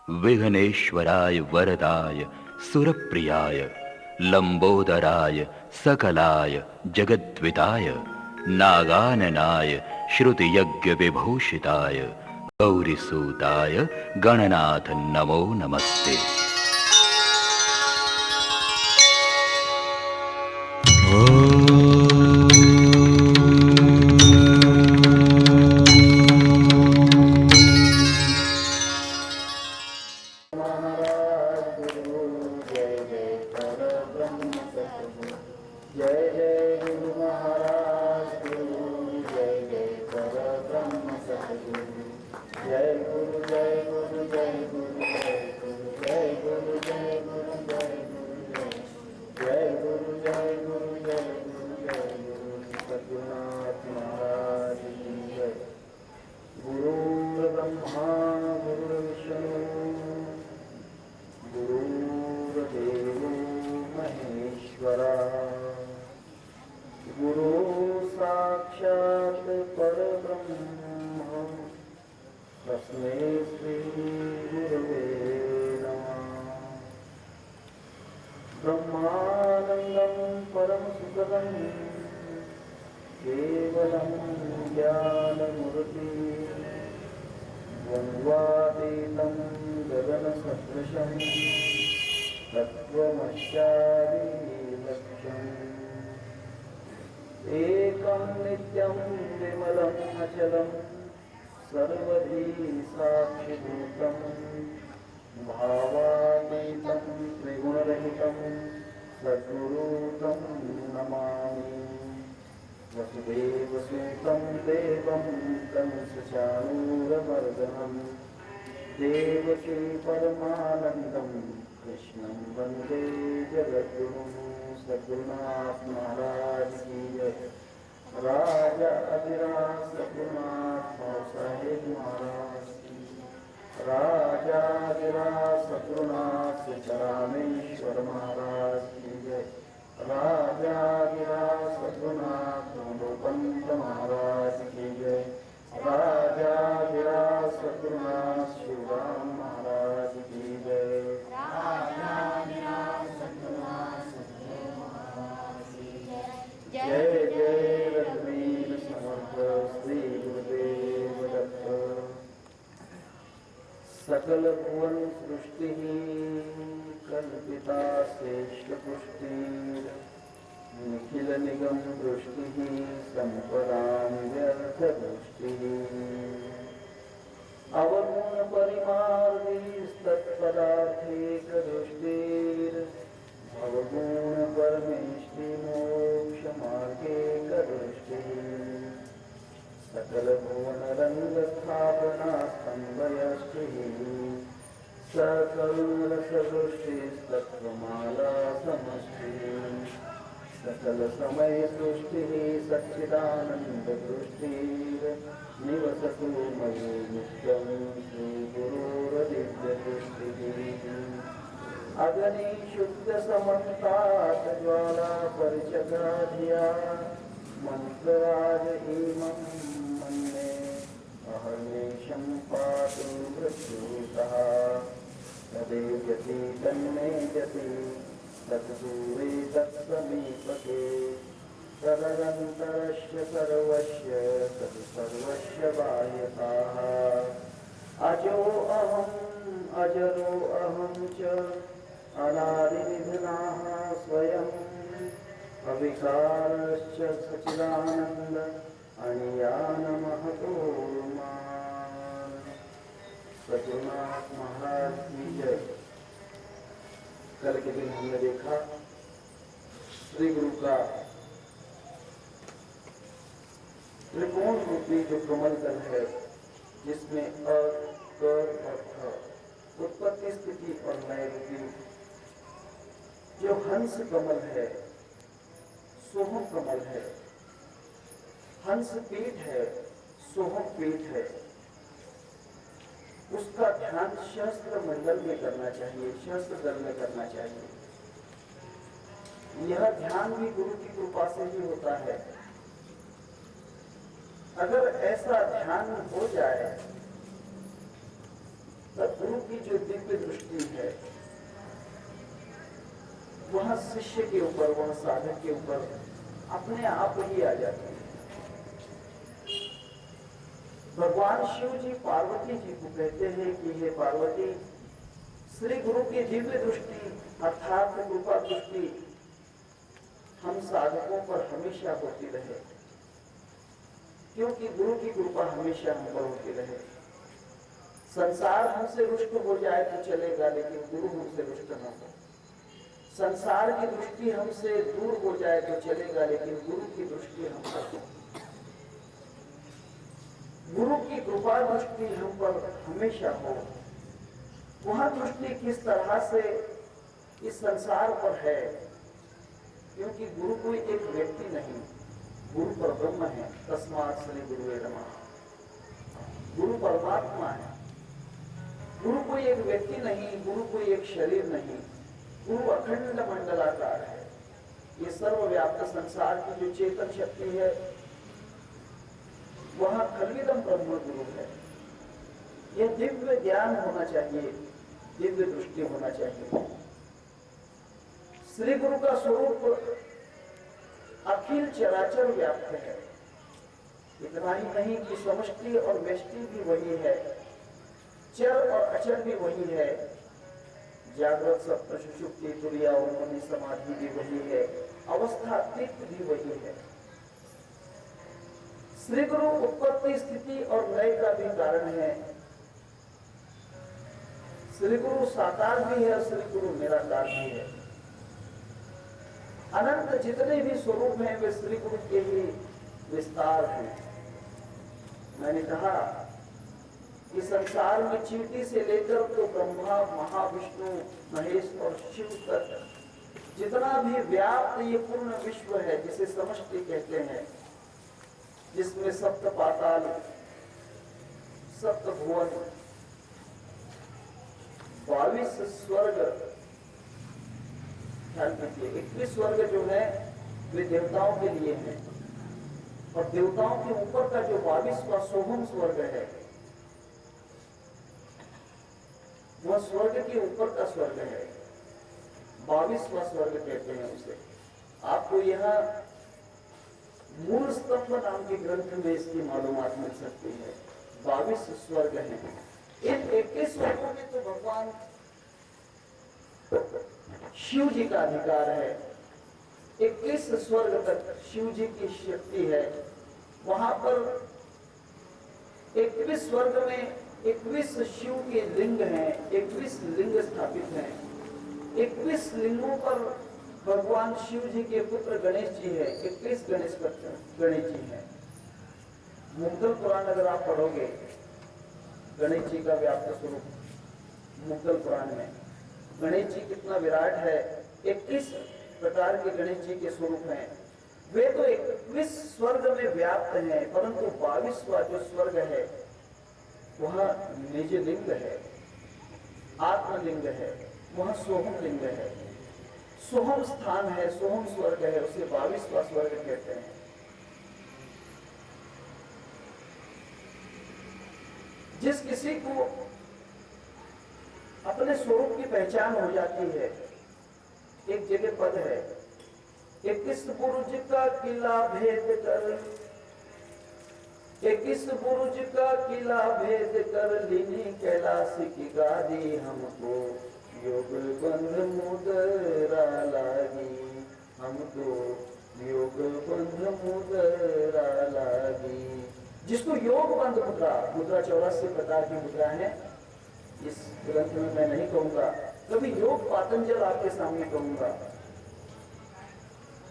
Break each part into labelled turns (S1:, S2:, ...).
S1: विघ्नेश्वराय वरदाय सुरप्रियाय लंबोदराय सकलाय जगद्विताय नागाननाय श्रुतियज्ञ विभूषिताय गौरीसूताय गणनाथ नमो नमस्ते।
S2: देवकी परमानंदम कृष्णं वंदे जगद्गुरुं। सद्गुरुनाथ महाराज की जय। राजा अधिराज सद्गुरुनाथ साहेब महाराज की। राजा अधिराज सद्गुरुनाथ सिद्धरामेश्वर महाराज की जय। राजा अधिराज सद्गुरुनाथ पंत महाराज की जय। राजा अधिराज सद्गुरुनाथ शिवराम महाराज की जय। राजा अधिराज सद्गुरुनाथ सद्गुरु महाराज की जय। जय जय रघुवीर समर्थ श्री गुरुदेव दत्त। सकल भुवन सृष्टि कल्पिता श्रेष्ठ पुष्टि निखिल निगम दृष्टि संपदां व्यर्थ दृष्टि। अवगुण परिमार्गीस्तत्पदार्थेक दृष्टिर् भवगुण परमेष्टि मोक्ष मार्गेक दृष्टिः। सकल भुवन रंग स्थापना स्तंभयष्टिः सकल सदृष्टिस्तत्त्वमाला समष्टिः। सकल समय सृष्टि सच्चिदानंद दृष्टिर् निवसतु मयि नित्यं श्री गुरुर्दिव्य दृष्टिः। अग्नि शुद्ध समन्तात् ज्वाला परिचकाधिया मंत्रराज इमं मन्ये अहर्निशं पातु मृत्युतः। तदेव्यति तन्मे यति तत्सूरे तत्समीपके तदनन्तरस्य सर्वस्य तत्सर्वस्य बाह्यतः। अजो अहम् अजरो अहं च अनादिनिधनः स्वयम् अविकारश्च सच्चिदानन्द अनियानमहतो माम्। सद्गुरुनाथ महाराज की जय। कल के दिन हमने देखा श्री गुरु का त्रिकोण रूपी जो कमल दल है जिसमें अ, क और ख उत्पत्ति स्थिति और लय रूपी जो हंस कमल है, सोहम कमल है, हंस पीठ है, सोहम पीठ है, उसका ध्यान शस्त्र मंडल में करना चाहिए, शस्त्र दल में करना चाहिए। यह ध्यान भी गुरु की कृपा से ही होता है। अगर ऐसा ध्यान हो जाए तब गुरु की जो दिव्य दिव्य दृष्टि है वह शिष्य के ऊपर, वह साधक के ऊपर अपने आप ही आ जाती है। भगवान शिव जी पार्वती जी को कहते हैं कि हे पार्वती, श्री गुरु की दिव्य दृष्टि अर्थात कृपा दृष्टि हम साधकों पर हमेशा होती रहे, क्योंकि गुरु की कृपा हमेशा हम पर होती रहे। संसार हमसे रुष्ट हो जाए तो चलेगा, लेकिन गुरु हमसे रुष्ट न हो। संसार की दृष्टि हमसे दूर हो जाए तो चलेगा, लेकिन गुरु की दृष्टि हम पर हो। गुरु की कृपा दृष्टि हम पर हमेशा हो। वह दृष्टि किस तरह से इस संसार पर है, क्योंकि गुरु कोई एक व्यक्ति नहीं, गुरु परब्रह्म है। तस्मात् श्री गुरुवे नमः। गुरु परमात्मा है। गुरु कोई एक व्यक्ति नहीं, गुरु कोई एक शरीर नहीं, गुरु अखंड मंडलाकार है। ये सर्वव्याप्त संसार की जो चेतन शक्ति है वह खलविदम ब्रह्म गुरु है। यह दिव्य ज्ञान होना चाहिए, दिव्य दृष्टि होना चाहिए। श्री गुरु का स्वरूप अखिल चराचर व्याप्त है। इतना ही नहीं कि समष्टि और व्यष्टि भी वही है, चर और अचर भी वही है, जागृत स्वप्न सुषुप्ति तुरिया और मुनि समाधि भी वही है, अवस्था अतीत भी वही है। श्री गुरु उत्पत्ति स्थिति और लय का भी कारण है। श्री गुरु साकार भी है, श्री गुरु निराकार भी है। अनंत जितने भी स्वरूप हैं वे श्री गुरु के ही विस्तार हैं। मैंने कहा कि संसार में चींटी से लेकर तो ब्रह्मा, महाविष्णु, महेश और शिव तक जितना भी व्याप्त ये पूर्ण विश्व है, जिसे समष्टि कहते हैं, जिसमें सप्त पाताल, सप्त भुवन, 22 स्वर्ग, ख्याल रखिए 21 स्वर्ग जो है वे देवताओं के लिए है, और देवताओं के ऊपर का जो 22वां सोहम स्वर्ग है वह स्वर्ग के ऊपर का स्वर्ग है, 22वां स्वर्ग कहते हैं उसे। आपको यहाँ मूल स्तंभ नाम के ग्रंथ में इसकी मालूमात मिल सकती है। 22 स्वर्ग हैं। इन 21 स्वर्गों में तो भगवान शिव जी का अधिकार है। 21 स्वर्ग तक शिव जी की शक्ति है। वहां पर 21 स्वर्ग में 21 शिव के लिंग हैं, 21 लिंग स्थापित हैं। 21 लिंगों पर भगवान शिव जी के पुत्र गणेश जी है, 21 गणेश जी हैं। मुद्गल पुराण अगर आप पढ़ोगे, गणेश जी का व्याप्त स्वरूप मुद्गल पुराण में, गणेश जी कितना विराट है। 21 प्रकार के गणेश जी के स्वरूप हैं। वे तो 21 स्वर्ग में व्याप्त हैं, परंतु 22वां जो स्वर्ग है वह निज लिंग है, आत्मलिंग है, वह सोहम लिंग है, सोहम स्थान है, सोहम स्वर्ग है, उसे 22वां स्वर्ग कहते हैं। जिस किसी को अपने स्वरूप की पहचान हो जाती है, एक जगह पद है, 21 बुर्ज का किला भेद कर, 21 बुर्ज का किला भेद कर, लीनी कैलाश की गादी, हमको योग बंध मुद्रा लागी, हमको योग बंध मुद्रा लागी। जिसको योग बंध मुद्रा, मुद्रा 84 प्रकार की मुद्रा है, इस ग्रंथ में मैं नहीं कहूंगा, कभी योग पातंजल आपके सामने कहूंगा।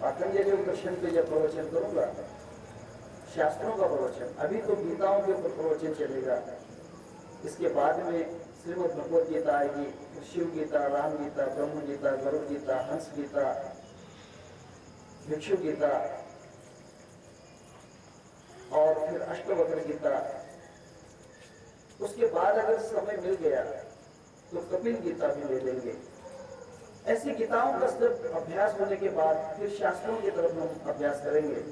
S2: पातंजलि दर्शन पे जब प्रवचन करूंगा, शास्त्रों का प्रवचन, अभी तो गीताओं के ऊपर प्रवचन चलेगा, इसके बाद में श्रीमद् भगवद गीता आएगी, शिव गीता, राम गीता, ब्रह्म गीता, गरुड़ गीता, हंस गीता, भिक्षु गीता और फिर अष्टवक्र गीता। उसके बाद अगर समय मिल गया तो कपिल गीता भी ले लेंगे। ऐसी गीताओं का सिर्फ अभ्यास होने के बाद फिर शास्त्रों की तरफ हम अभ्यास करेंगे।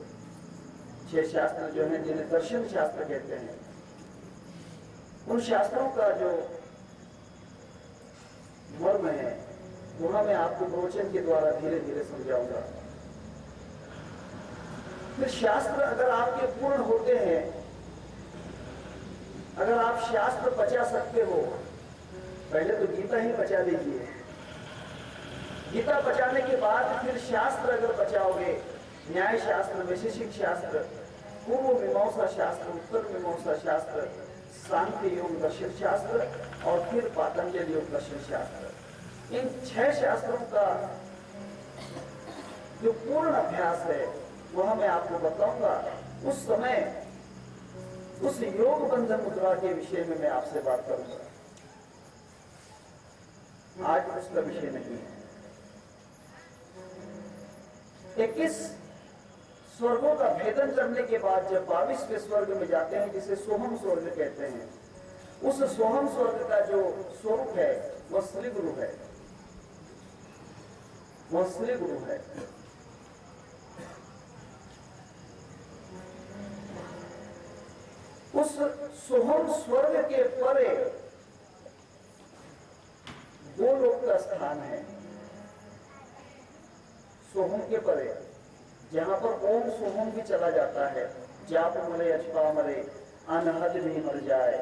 S2: 6 शास्त्र जो हैं, जिन्हें दर्शन शास्त्र कहते हैं, उन शास्त्रों का जो मर्म है, वहां मैं आपको प्रवचन के द्वारा धीरे धीरे समझाऊंगा। फिर शास्त्र अगर आपके पूर्ण होते हैं, अगर आप शास्त्र पचा सकते हो, पहले तो गीता ही पचा लीजिए, गीता पचाने के बाद फिर शास्त्र अगर पचाओगे, न्याय शास्त्र, वैशेषिक शास्त्र, पूर्व मीमांसा शास्त्र, उत्तर मीमांसा शास्त्र, सांख्य योग दर्शन शास्त्र और फिर पातंजलि योग दर्शन शास्त्र, इन 6 शास्त्रों का जो पूर्ण अभ्यास है वह मैं आपको बताऊंगा। उस समय उस योग बंधन मुद्रा के विषय में मैं आपसे बात करूंगा। आज उसका विषय नहीं है। 21 स्वर्गों का भेदन करने के बाद जब 22वें स्वर्ग में जाते हैं, जिसे सोहम स्वर्ग कहते हैं, उस सोहम स्वर्ग का जो स्वरूप है वह श्री गुरु है, वह श्री गुरु है। उस सोहम स्वर्ग के परे गोलोक का स्थान है। सोहम के परे, जहां पर ओम सोहम भी चला जाता है, जाप मरे अछपा मरे अनहद भी मर जाए,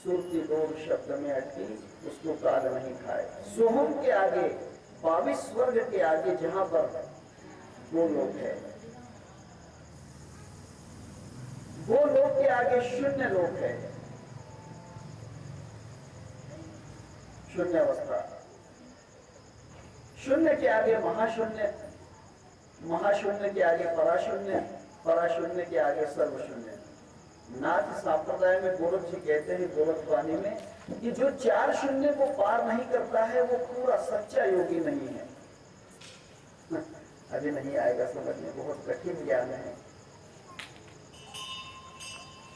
S2: सुरती लोग शब्द में अटकी उसको काल नहीं खाए। सोहम के आगे 22 स्वर्ग के आगे जहां पर गोलोक है, गोलोक के आगे शून्य लोक है, शून्य अवस्था। शून्य के आगे महाशून्य, महाशून्य के आगे पराशून्य, पराशून्य के आगे सर्वशून्य। नाथ संप्रदाय में गोरख जी कहते हैं गोरख वाणी में कि जो 4 शून्य को पार नहीं करता है वो पूरा सच्चा योगी नहीं है। अभी नहीं आएगा समझ में, बहुत कठिन ज्ञान है।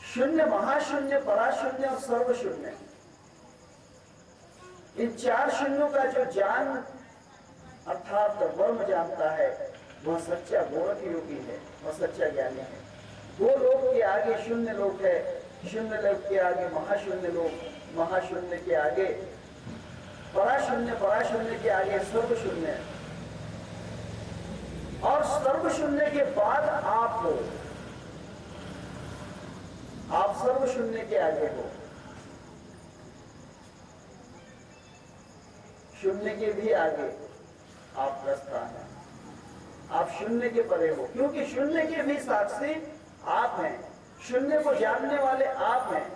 S2: शून्य, महाशून्य, पराशून्य और सर्वशून्य, इन 4 शून्यों का जो ज्ञान अर्थात वर्म जानता है वह सच्चा गोरख योगी है, वह सच्चा ज्ञानी है। दो लोक के आगे शून्य लोक है, शून्य लोक के आगे महाशून्य लोक, महाशून्य के आगे पराशून्य, पराशून्य के आगे सर्वशून्य, और सर्वशून्य के बाद आप हो, आप सर्वशून्य के आगे हो। शून्य के भी आगे आपका स्थान है, आप शून्य के परे हो, क्योंकि शून्य के भी साक्षी आप हैं, शून्य को जानने वाले आप हैं।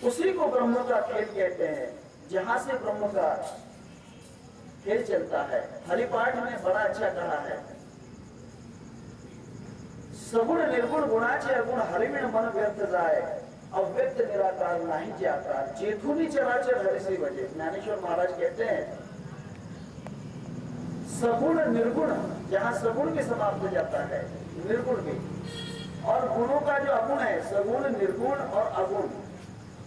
S2: उसी को ब्रह्म का खेल कहते हैं, जहां से ब्रह्म का खेल चलता है। हरिपाठ में बड़ा अच्छा कहा है, सगुण निर्गुण गुणाचे अगुण हरिविण मन व्यर्थ जाए, अव्यक्त निराकार नहीं जाकार, चेतुनी चराचर हरि से बजे। ज्ञानेश्वर महाराज कहते हैं सगुण निर्गुण, जहां सगुण भी समाप्त हो जाता है, निर्गुण भी, और गुणों का जो अगुण है, सगुण निर्गुण और अगुण,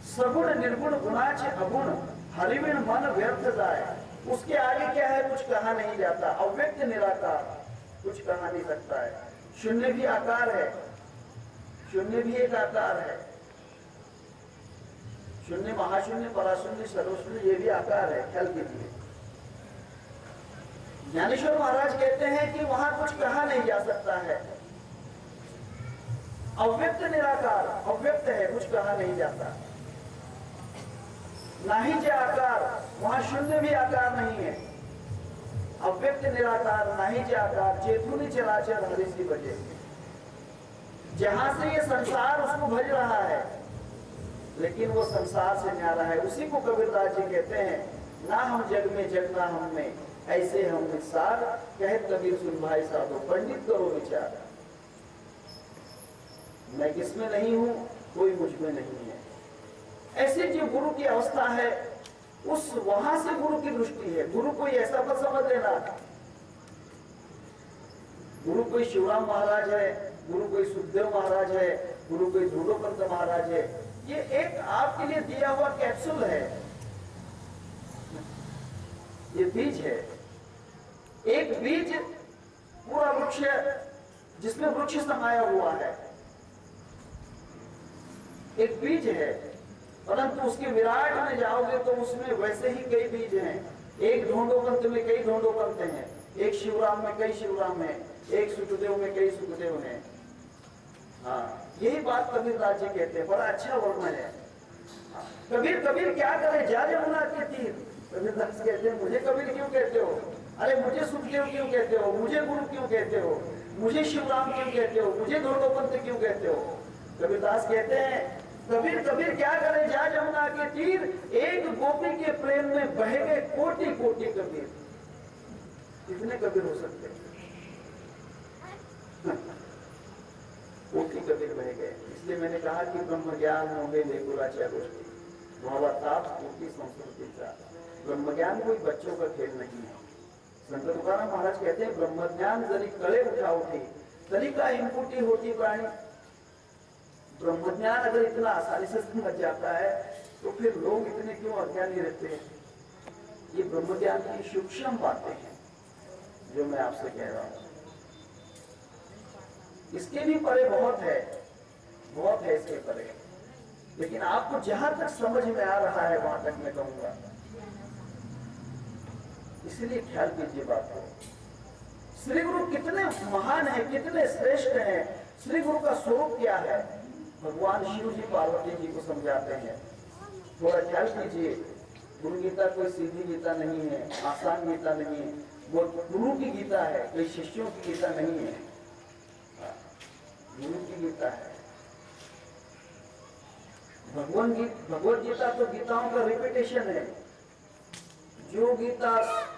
S2: सगुण निर्गुण गुणाचे अगुण हरिविण मन व्यर्थ जाए, उसके आगे क्या है कुछ कहा नहीं जाता। अव्यक्त निराकार, कुछ कहा नहीं सकता है। शून्य भी आकार है, शून्य भी एक आकार है, शून्य, महाशून्य, पराशून्य, सर्वशून्य, ये भी आकार है, ख्याल कीजिए। ज्ञानेश्वर महाराज कहते हैं कि वहां कुछ कहा नहीं जा सकता है। अव्यक्त निराकार, अव्यक्त है, कुछ कहा नहीं जाता। नहीं जे आकार, वहां शून्य भी आकार नहीं है। अव्यक्त निराकार, नहीं जे आकार, चेतुनी चराचर हरि सी बजे। जहां से ये संसार उसको भज रहा है, लेकिन वो संसार से न्यारा है। उसी को कबीरदास जी कहते हैं, ना हम जग में जग ना हम में, ऐसे हम निसार, कहे कबीर सुन भाई साधो, पंडित करो विचार। मैं किसमें नहीं हूं, कोई मुझ में नहीं है। ऐसे जो गुरु की अवस्था है, उस वहां से गुरु की दृष्टि है। गुरु कोई ऐसा मत समझ लेना, गुरु कोई शिवराम महाराज है, गुरु कोई सुखदेव महाराज है, गुरु कोई ध्रुवपंत महाराज है। ये एक आपके लिए दिया हुआ कैप्सूल है, ये बीज है। एक बीज पूरा वृक्ष जिसमें वृक्ष समाया हुआ है। एक बीज है, परंतु उसके विराट में जाओगे तो उसमें वैसे ही कई बीज हैं। एक ढोंडोपंत में कई ढोंडोपंत हैं, एक शिवराम में कई शिवराम हैं, एक सुखदेव में कई सुखदेव हैं। हाँ, यही बात कबीरदास जी कहते हैं, बड़ा अच्छा वर्णन है। कबीर कबीर क्या करे जा यमुना के तीर। कबीरदास कहते हैं मुझे कबीर क्यों कहते हो, अरे मुझे सुखदेव क्यों कहते हो, मुझे गुरु क्यों कहते हो, मुझे शिवराम क्यों कहते हो, मुझे ढोंडोपंत क्यों कहते हो। कबीरदास कहते हैं कबीर कबीर क्या करे जा यमुना के तीर, एक गोपी के प्रेम में बह गए कोटि कोटि कबीर। कितने कबीर हो सकते हैं? कोटि कबीर बह गए। इसलिए मैंने कहा कि ब्रह्म ज्ञान होंगे लेकुराच्या गोष्ठी भावाताप कोटि संस्कृति। ब्रह्म ज्ञान कोई बच्चों का खेल नहीं है। संत तुकाराम महाराज कहते हैं ब्रह्म ज्ञान जरी कले उठा उठी तरी का इनपुटी होती प्राणी। ब्रह्म ज्ञान अगर इतना आसानी से समझ जाता है तो फिर लोग इतने क्यों अज्ञानी रहते हैं। ये ब्रह्म ज्ञान की सूक्ष्म बातें हैं जो मैं आपसे कह रहा हूं। इसके भी परे बहुत है इसके परे, लेकिन आपको जहां तक समझ में आ रहा है वहां तक मैं कहूंगा। इसलिए ख्याल कीजिए बात को। श्री गुरु कितने महान है, कितने श्रेष्ठ हैं। श्री गुरु का स्वरूप क्या है, भगवान शिव जी पार्वती जी को समझाते हैं। थोड़ा ख्याल कीजिए, गुरु गीता कोई सीधी गीता नहीं है, आसान गीता नहीं है, वो गुरु की गीता है, कोई शिष्यों की गीता नहीं है, गुरु की गीता है। भगवत गीता तो गीताओं का रिपीटेशन है। जो गीता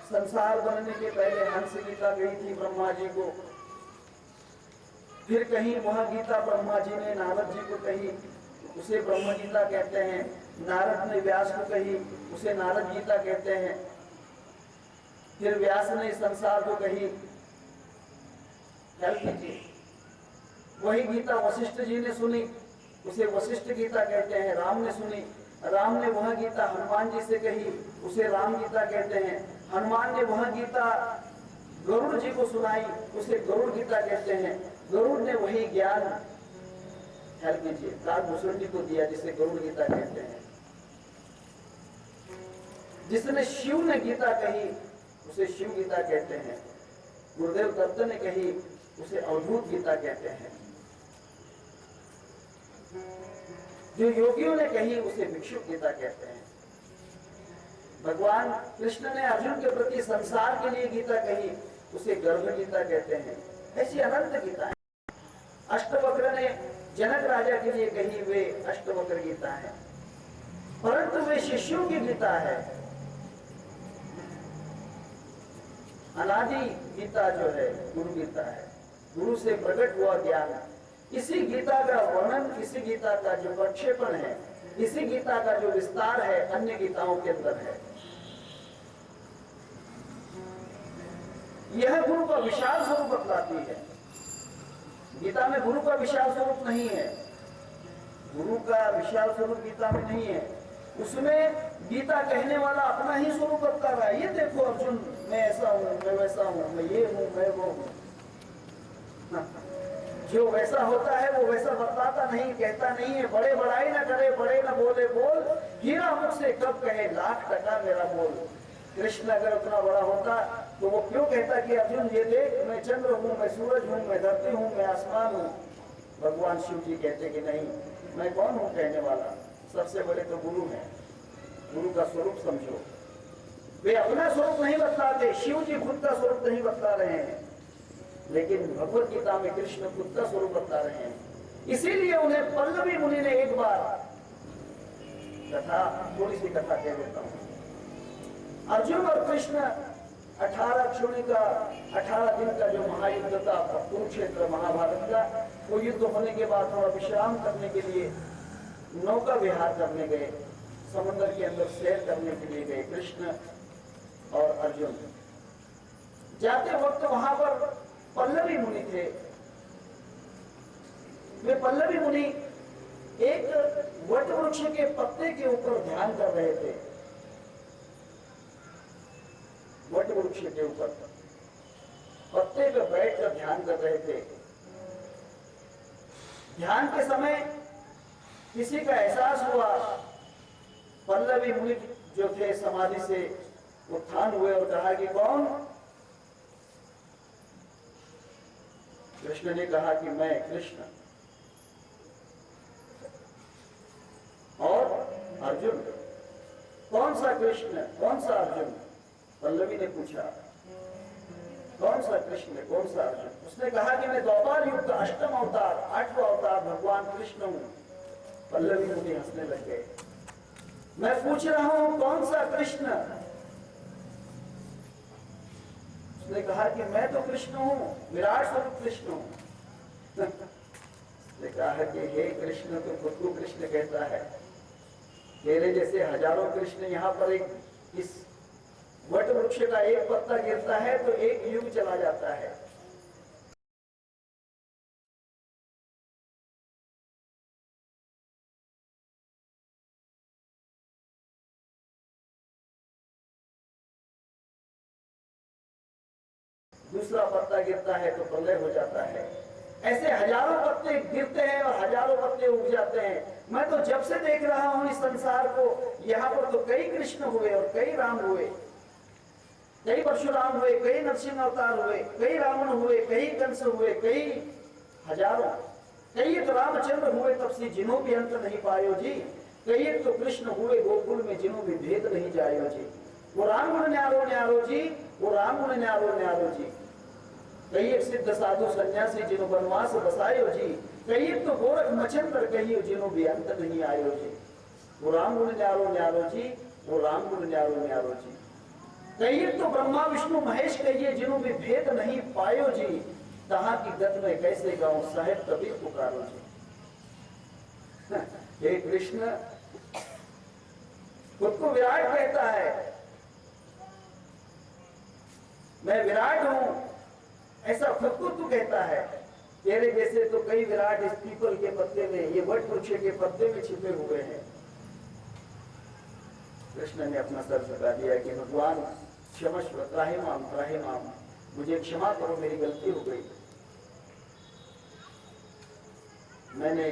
S2: संसार बनने के पहले हंस गीता गई थी ब्रह्मा जी को, फिर कहीं वह गीता ब्रह्मा जी ने नारद जी को कही, उसे ब्रह्म गीता कहते हैं। नारद ने व्यास को कही, उसे नारद गीता कहते हैं। फिर व्यास ने संसार को कही। ख्याल कीजिए, वही गीता वशिष्ठ जी ने सुनी, उसे वशिष्ठ गीता कहते हैं। राम ने सुनी, राम ने वह गीता हनुमान जी से कही, उसे राम गीता कहते हैं। हनुमान ने वह गीता गरुड़ जी को सुनाई, उसे गरुड़ गीता कहते हैं। गरुड़ ने वही ज्ञान, ख्याल कीजिए, काकभूषण जी को दिया जिसे गरुड़ गीता कहते हैं। जिसने शिव ने गीता कही उसे शिव गीता कहते हैं। गुरुदेव दत्त ने कही उसे अवधूत गीता कहते हैं। जो योगियों ने कही उसे भिक्षु गीता कहते हैं। भगवान कृष्ण ने अर्जुन के प्रति संसार के लिए गीता कही, उसे गर्भ गीता कहते हैं। ऐसी अनंत गीता है। अष्टवक्र ने जनक राजा के लिए कही, वे अष्टवक्र गीता है, परंतु वे शिष्यों की गीता है। अनादि गीता जो है गुरु गीता है, गुरु से प्रकट हुआ ज्ञान। इसी गीता का वर्णन, इसी गीता का जो प्रक्षेपण है, इसी गीता का जो विस्तार है अन्य गीताओं के अंदर है। यह गुरु का विशाल स्वरूप बतलाती है। गीता में गुरु का विशाल स्वरूप नहीं है, गुरु का विशाल स्वरूप गीता में नहीं है। उसमें गीता कहने वाला अपना ही स्वरूप बता रहा है। ये देखो अर्जुन, मैं ऐसा हूं, मैं वैसा हूं, मैं ये हूं, मैं वो हूं। जो वैसा होता है वो वैसा बतलाता नहीं, कहता नहीं है। बड़े बड़ाई ना करे, बड़े ना बोले बोल, हीरा मुझसे कब कहे लाख टका मेरा बोल। कृष्ण अगर उतना बड़ा होता तो वो क्यों कहता कि अर्जुन ये देख, मैं चंद्र हूँ, मैं सूरज हूँ, मैं धरती हूँ, मैं आसमान हूँ। भगवान शिव जी कहते कि नहीं, मैं कौन हूँ कहने वाला, सबसे बड़े तो गुरु हैं। गुरु का स्वरूप समझो। वे अपना स्वरूप नहीं बतलाते, शिव जी खुद का स्वरूप नहीं बतला रहे हैं, लेकिन भगवत गीता में कृष्ण खुद का स्वरूप बता रहे हैं। इसीलिए उन्हें पल्लवी मुनि ने एक बार कथा, थोड़ी सी कथा कह देता हूं। अर्जुन और कृष्ण 18 दिन का जो महायुद्ध था कुरुक्षेत्र महाभारत का, वो युद्ध होने के बाद थोड़ा विश्राम करने के लिए नौका विहार करने गए, समुद्र के अंदर सैर करने के लिए गए कृष्ण और अर्जुन। जाते वक्त वहां पर पल्लवी मुनि थे। वे पल्लवी मुनि एक वट वृक्ष के पत्ते के ऊपर ध्यान कर रहे थे। वट वृक्ष के ऊपर पत्ते पर बैठकर ध्यान कर रहे थे। ध्यान के समय किसी का एहसास हुआ, पल्लवी मुनि जो थे समाधि से उत्थान हुए और कहा कि कौन? कृष्ण ने कहा कि मैं कृष्ण। और अर्जुन? कौन सा कृष्ण, कौन सा अर्जुन? पल्लवी ने पूछा, कौन सा कृष्ण, कौन सा अर्जुन? उसने कहा कि मैं द्वापर युग का अष्टम अवतार, 8वां अवतार भगवान कृष्ण हूं। पल्लवी मुनि हंसने लग गए। मैं पूछ रहा हूं कौन सा कृष्ण? उसने कहा कि मैं तो कृष्ण हूं, विराट स्वरूप कृष्ण हूं। उसने कहा कि हे कृष्ण, तो खुद को कृष्ण कहता है। तेरे जैसे हजारों कृष्ण यहाँ पर एक इस वट वृक्ष का एक पत्ता गिरता है तो एक युग चला जाता है। दूसरा पत्ता गिरता है तो प्रलय हो जाता है। ऐसे हजारों पत्ते गिरते हैं और हजारों पत्ते उग जाते हैं। मैं तो जब से देख रहा हूं इस संसार को, यहाँ पर तो कई कृष्ण हुए और कई राम हुए, कई परशुराम हुए, कई नरसिंह अवतार हुए, कई रावण हुए, कई कंस हुए, कई हजारों, कई तो रामचंद्र हुए तब से जिन्हों भी अंत नहीं पायो जी, कई तो कृष्ण हुए गोकुल में जिन्हों भी भेद नहीं जायो जी। वो राम गुण न्यारो न्यारो जी, वो राम गुण न्यारो न्यारो जी। कई एक सिद्ध साधु सन्यासी जिन्हों वनवास बसायो जी, कई एक तो गोरख मचंद्र कहियो जिन्हों भी अंत नहीं आयो जी। वो राम गुण न्यारो न्यारो जी, वो राम गुण न्यारो न्यारो जी। कई एक तो ब्रह्मा विष्णु महेश कहिए जिन्हों भी भेद नहीं पायो जी। तहां की गत में कैसे गाऊं साहेब कबीर पुकारो जी। हे कृष्ण, खुद को विराट कहता है, मैं विराट हूं, ऐसा खुद को तू कहता है। तेरे जैसे तो कई विराट इस पीपल के पत्ते में, ये वट वृक्ष के पत्ते में छिपे हुए हैं। कृष्ण ने अपना सर झुका दिया कि भगवान क्षमस्व, त्राहि माम, मुझे क्षमा करो, मेरी गलती हो गई। मैंने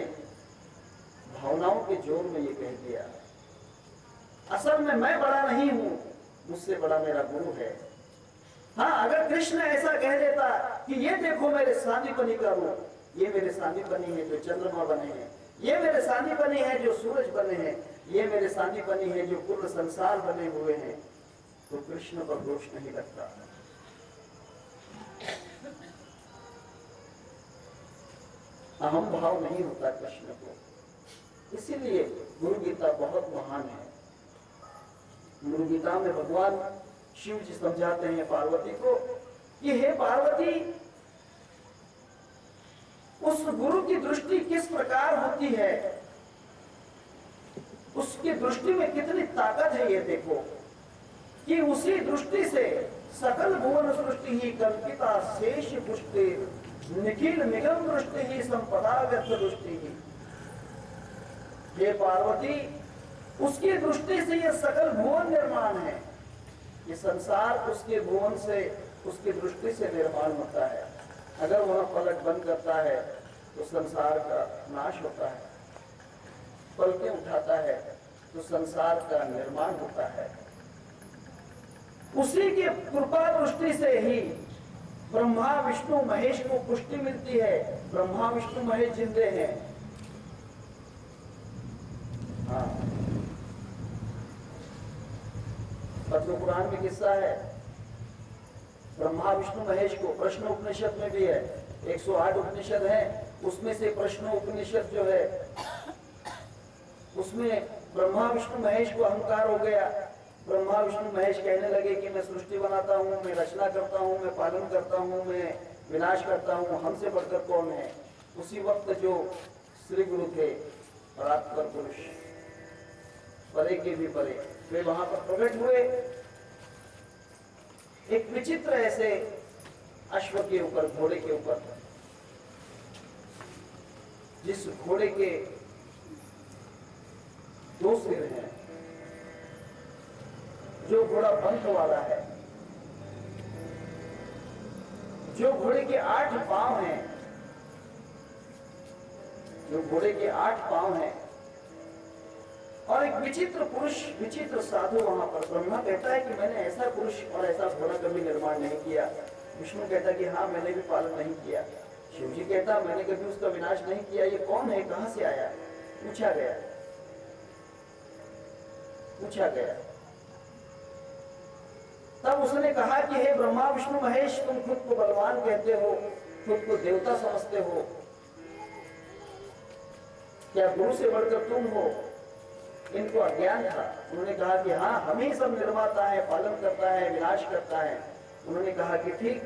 S2: भावनाओं के जोर में ये कह दिया। असल में मैं बड़ा नहीं हूं, मुझसे बड़ा मेरा गुरु है। हाँ, अगर कृष्ण ऐसा कह देता कि ये देखो मेरे सांदीपनी का रूप, ये मेरे सांदीपनी है जो चंद्रमा बने हैं, ये मेरे सांदीपनी है जो सूरज बने हैं, ये मेरे सांदीपनी है जो पूर्ण संसार बने हुए हैं, तो कृष्ण पर दोष नहीं लगता। अहम भाव नहीं होता कृष्ण को। इसीलिए गुरु गीता बहुत महान है। गुरु गीता में भगवान शिव जी समझाते हैं पार्वती को कि हे पार्वती, उस गुरु की दृष्टि किस प्रकार होती है, उसकी दृष्टि में कितनी ताकत है, ये देखो कि उसी दृष्टि से सकल भुवन सृष्टि ही कल्पिता शेष पुष्टि निखिल निगम दृष्टि ही संपदा व्यर्थ दृष्टि ही। हे पार्वती, उसकी दृष्टि से ये सकल भुवन निर्माण है। ये संसार उसके भुवन से, उसकी दृष्टि से निर्माण होता है। अगर वह पलट बंद करता है तो संसार का नाश होता है, पलकें उठाता है तो संसार का निर्माण होता है। उसी की कृपा दृष्टि से ही ब्रह्मा विष्णु महेश को पुष्टि मिलती है। ब्रह्मा विष्णु महेश जिंदे हैं। हाँ, पद्म पुराण में किस्सा है, ब्रह्मा विष्णु महेश को, प्रश्न उपनिषद में भी है, 108 उपनिषद है, उसमें से प्रश्न उपनिषद जो है उसमें ब्रह्मा विष्णु महेश को अहंकार हो गया। ब्रह्मा विष्णु महेश कहने लगे कि मैं सृष्टि बनाता हूँ, मैं रचना करता हूँ, मैं पालन करता हूँ, मैं विनाश करता हूँ, हमसे बढ़कर कौन है। उसी वक्त जो श्री गुरु थे, परात्पर पुरुष, परे के भी परे, वे वहां पर प्रकट हुए। एक विचित्र ऐसे अश्व के ऊपर, घोड़े के ऊपर, जिस घोड़े के 2 सिर हैं, जो घोड़ा पंख वाला है, जो घोड़े के 8 पांव हैं, जो घोड़े के 8 पांव हैं, और एक विचित्र पुरुष, विचित्र साधु वहां पर। ब्रह्मा कहता है कि मैंने ऐसा पुरुष और ऐसा घोड़ा कभी निर्माण नहीं किया। विष्णु कहता कि हाँ मैंने भी पालन नहीं किया। शिव जी कहता मैंने कभी उसका विनाश नहीं किया। ये कौन है, कहां से आया? पूछा गया, पूछा गया। तब उसने कहा कि हे ब्रह्मा विष्णु महेश, तुम खुद को बलवान कहते हो, खुद को देवता समझते हो, क्या गुरु से बढ़कर तुम हो? इनको अज्ञान था। उन्होंने कहा कि हाँ हम ही सब निर्माता है, पालन करता है, विनाश करता है। उन्होंने कहा कि ठीक,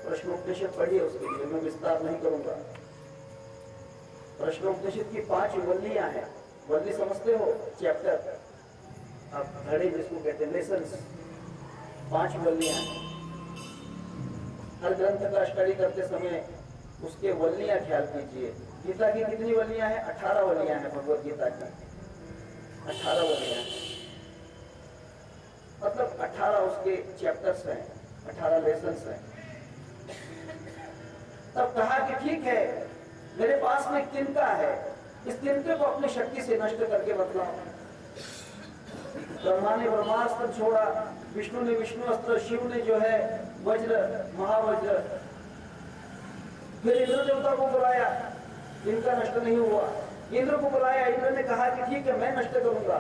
S2: प्रश्नोपनिषद पढ़िए, उसके लिए मैं विस्तार नहीं करूंगा। प्रश्नोपनिषद की 5 वल्लियां हैं। वल्ली समझते हो? चैप्टर, अब धड़े जिसको कहते हैं, लेसन्स। 5 वल्लियां हैं। हर ग्रंथ का स्टडी करते समय उसके वल्लियां ख्याल कीजिए। गीता की कितनी वल्लियां हैं? 18 वल्लियां हैं भगवत गीता की। 18 वल्लियां, मतलब 18 उसके चैप्टर्स हैं, 18 लेसन्स हैं। तब कहा कि ठीक है, मेरे पास में एक तिनका है, इस तिनके को अपनी शक्ति से नष्ट करके बतलाओ। ब्रह्मा ने ब्रह्मास्त्र छोड़ा, विष्णु ने विष्णु अस्त्र, शिव ने जो है वज्र, महावज्र। फिर इंद्र देवता को बुलाया, इनका नष्ट नहीं हुआ। इंद्र को बुलाया, इंद्र ने कहा कि ठीक है मैं नष्ट करूंगा।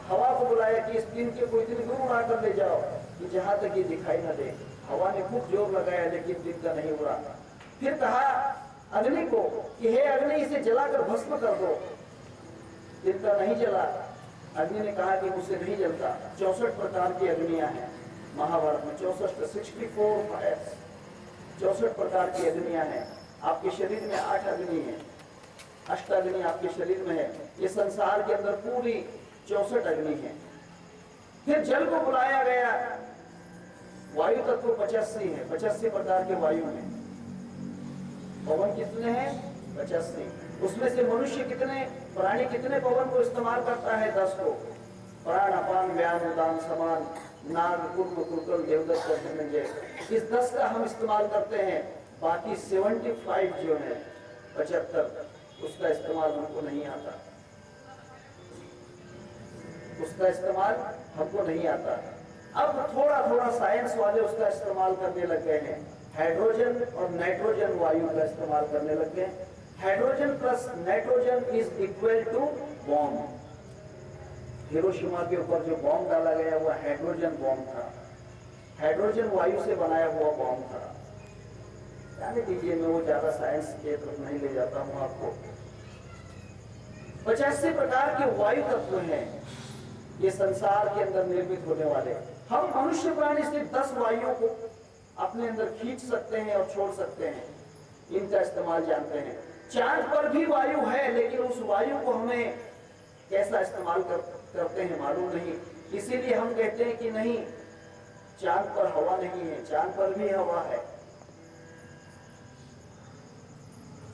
S2: हवा को बुलाया कि इस तिनके को इतनी दूर उड़ा कर ले जाओ कि जहां तक ये दिखाई न दे। हवा ने खूब जोर लगाया लेकिन तिनका नहीं उड़ा। फिर कहा अग्नि को कि हे अग्नि, इसे जलाकर भस्म कर दो। तिनका नहीं जला। अग्नि ने कहा कि मुझसे नहीं जलता। 64 प्रकार की अग्नियां हैं महाभारत में। 64 फायर्स, 64 प्रकार की अग्नियां हैं। आपके शरीर में 8 अग्नि है, अष्टाग्नि आपके शरीर में है। ये संसार के अंदर पूरी 64 अग्नि है। फिर जल को बुलाया गया। वायु तत्व 85 है, 85 प्रकार के वायु हैं। पवन कितने हैं? 85। उसमें से मनुष्य कितने, प्राणी कितने पवन को इस्तेमाल करता है? 10 को। प्राण, अपान, व्यान, उदान, समान, नाग, कुर्म, कुरकल, देवदत्त, धनंजय, इस 10 का हम इस्तेमाल करते हैं। बाकी 75 जो है, 75, उसका इस्तेमाल हमको नहीं आता। उसका इस्तेमाल हमको नहीं आता। अब थोड़ा थोड़ा साइंस वाले उसका इस्तेमाल करने लग गए हैं। हाइड्रोजन और नाइट्रोजन वायु का इस्तेमाल करने लग गए। Hydrogen plus nitrogen is equal to bomb. Hiroshima के ऊपर जो बॉम्ब डाला गया वो हाइड्रोजन बॉम्ब था। हाइड्रोजन वायु से बनाया हुआ बॉम्ब था। जाने दीजिए, मैं वो ज्यादा साइंस के तरफ नहीं ले जाता हूं आपको। 85 प्रकार के वायु तत्व हैं ये संसार के अंदर निर्मित होने वाले। हम मनुष्य प्राणी से 10 वायुओं को अपने अंदर खींच सकते हैं और छोड़ सकते हैं। इनका इस्तेमाल जानते हैं। चांद पर भी वायु है, लेकिन उस वायु को हमें कैसा इस्तेमाल करते हैं मालूम नहीं। इसीलिए हम कहते हैं कि नहीं, चांद पर हवा नहीं है, चांद पर भी हवा है।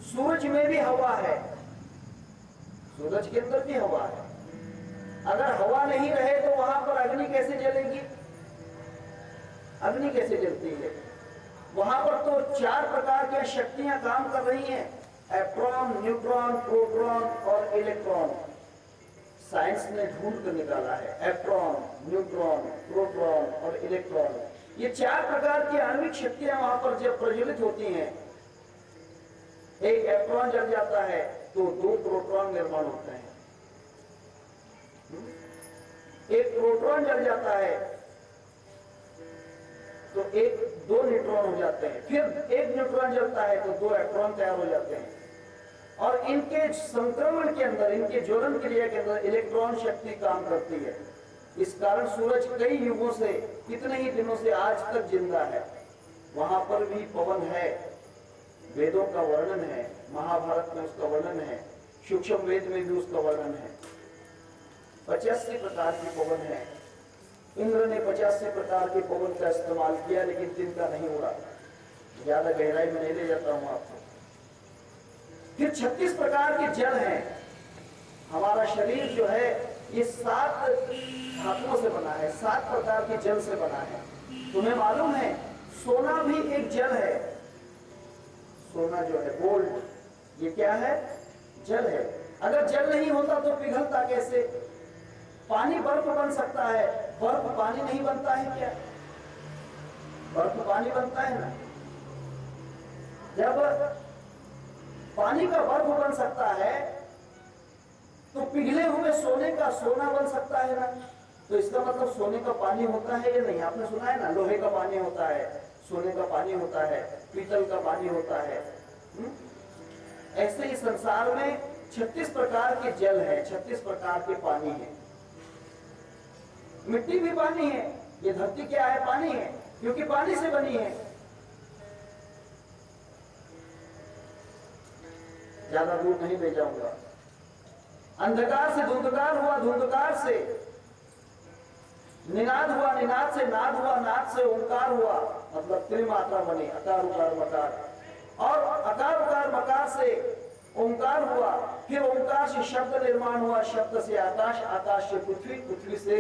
S2: सूरज में भी हवा है, सूरज के अंदर भी हवा है। अगर हवा नहीं रहे तो वहां पर अग्नि कैसे जलेगी? अग्नि कैसे जलती है? वहां पर तो 4 प्रकार की शक्तियां काम कर रही हैं, इलेक्ट्रॉन, न्यूट्रॉन, प्रोटॉन और इलेक्ट्रॉन। साइंस ने ढूंढ कर निकाला है इलेक्ट्रॉन, न्यूट्रॉन, प्रोटॉन और इलेक्ट्रॉन। ये 4 प्रकार की आणविक शक्तियां वहां पर जब प्रज्वलित होती हैं, एक इलेक्ट्रॉन जल जाता है तो 2 प्रोटॉन निर्माण होते हैं। एक प्रोटॉन जल जाता है तो 2 न्यूट्रॉन हो जाते हैं। फिर एक न्यूट्रॉन जलता है तो 2 इलेक्ट्रॉन तैयार हो जाते हैं। और इनके संक्रमण के अंदर, इनके ज्वलन क्रिया के अंदर इलेक्ट्रॉन शक्ति काम करती है। इस कारण सूरज कई युगों से, कितने ही दिनों से आज तक जिंदा है। वहां पर भी पवन है, वेदों का वर्णन है, महाभारत में उसका वर्णन है, सूक्ष्म वेद में भी उसका वर्णन है। 85 प्रकार की पवन है। इंद्र ने 85 प्रकार के पवन का इस्तेमाल किया, लेकिन तिनका नहीं उड़ा। ज्यादा गहराई में नहीं ले जाता हूं आपको। फिर 36 प्रकार के जल हैं। हमारा शरीर जो है ये 7 धातुओं से बना है, 7 प्रकार के जल से बना है। तुम्हें मालूम है सोना भी एक जल है। सोना जो है, गोल्ड, ये क्या है? जल है। अगर जल नहीं होता तो पिघलता कैसे? पानी बर्फ बन सकता है, बर्फ पानी नहीं बनता है क्या? बर्फ पानी बनता है ना। जब पानी का बर्फ बन सकता है तो पिघले हुए सोने का सोना बन सकता है ना। तो इसका मतलब सोने का पानी होता है या नहीं? आपने सुना है ना, लोहे का पानी होता है, सोने का पानी होता है, पीतल का पानी होता है। ऐसे ही संसार में 36 प्रकार के जल है, 36 प्रकार के पानी है। मिट्टी भी पानी है, ये धरती क्या है? पानी है, क्योंकि पानी से बनी है। ज्यादा दूर नहीं ले जाऊंगा। अंधकार से धुंधकार हुआ, धुंधकार से निनाद हुआ, निनाद से नाद हुआ, नाद से ओंकार हुआ, मतलब त्रिमात्रा बनी, अकार उकार मकार। और अकार उकार मकार से ओंकार हुआ, फिर ओंकार से शब्द निर्माण हुआ, शब्द से आकाश, आकाश से पृथ्वी, पृथ्वी से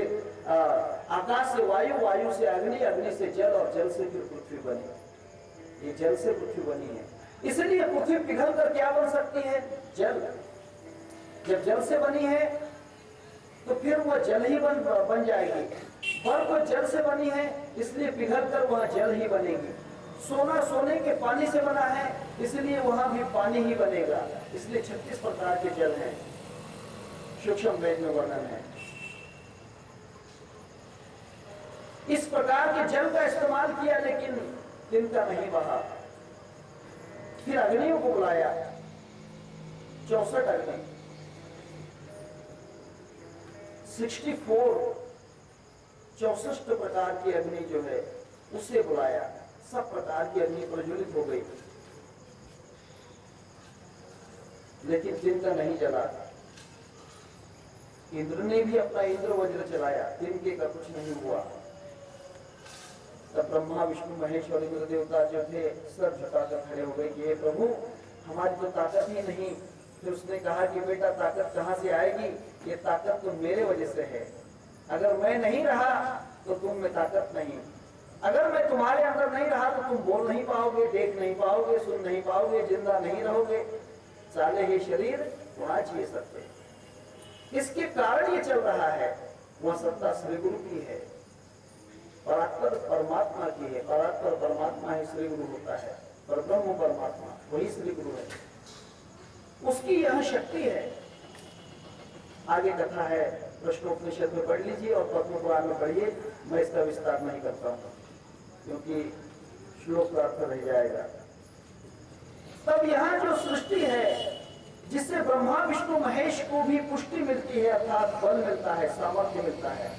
S2: आकाश से वायु, वायु से अग्नि, अग्नि से जल और जल से फिर पृथ्वी बनी। ये जल से पृथ्वी बनी है, इसलिए पृथ्वी पिघल कर क्या बन सकती है? जल। जब जल से बनी है तो फिर वह जल ही बन जाएगी। बर्फ जल से बनी है, इसलिए पिघल कर वह जल ही बनेगी। सोना सोने के पानी से बना है, इसलिए वहां भी पानी ही बनेगा। इसलिए 36 प्रकार के जल हैं, सूक्ष्म वेद में वर्णन है। इस प्रकार के जल का इस्तेमाल किया, लेकिन तिनका नहीं बहा। फिर अग्नियों को बुलाया, 64 अग्नि, 64 प्रकार की अग्नि जो है उसे बुलाया। सब प्रकार की अग्नि प्रज्वलित हो गई, लेकिन तिनका नहीं जला। इंद्र ने भी अपना इंद्र वज्र चलाया, तिनके का कुछ नहीं हुआ। तब ब्रह्मा विष्णु महेश और इंद्र देवता जो थे सर झुकाकर खड़े हो गए कि हे प्रभु, हमारी तो ताकत ही नहीं। फिर उसने कहा कि बेटा ताकत कहां से आएगी? ये ताकत तो मेरे वजह से है। अगर मैं नहीं रहा तो तुम में ताकत नहीं, अगर मैं तुम्हारे अंदर नहीं रहा तो तुम बोल नहीं पाओगे, देख नहीं पाओगे, सुन नहीं पाओगे, जिंदा नहीं रहोगे। चाले ही शरीर वहां जिए सकते। इसके कारण ये चल रहा है, वह सत्ता श्री गुरु की है, परात्पर परमात्मा की है। परात्पर परमात्मा ही श्री गुरु होता है, पर ब्रह्म परमात्मा वही श्री गुरु है, उसकी यह शक्ति है। आगे कथा है, प्रश्नोपनिषद में पढ़ लीजिए और पद्म पुराण में पढ़िए। मैं इसका विस्तार नहीं करता हूं क्योंकि श्लोक का अर्थ रह जाएगा। तब यहाँ जो सृष्टि है, जिससे ब्रह्मा विष्णु महेश को भी पुष्टि मिलती है, अर्थात बल मिलता है, सामर्थ्य मिलता है।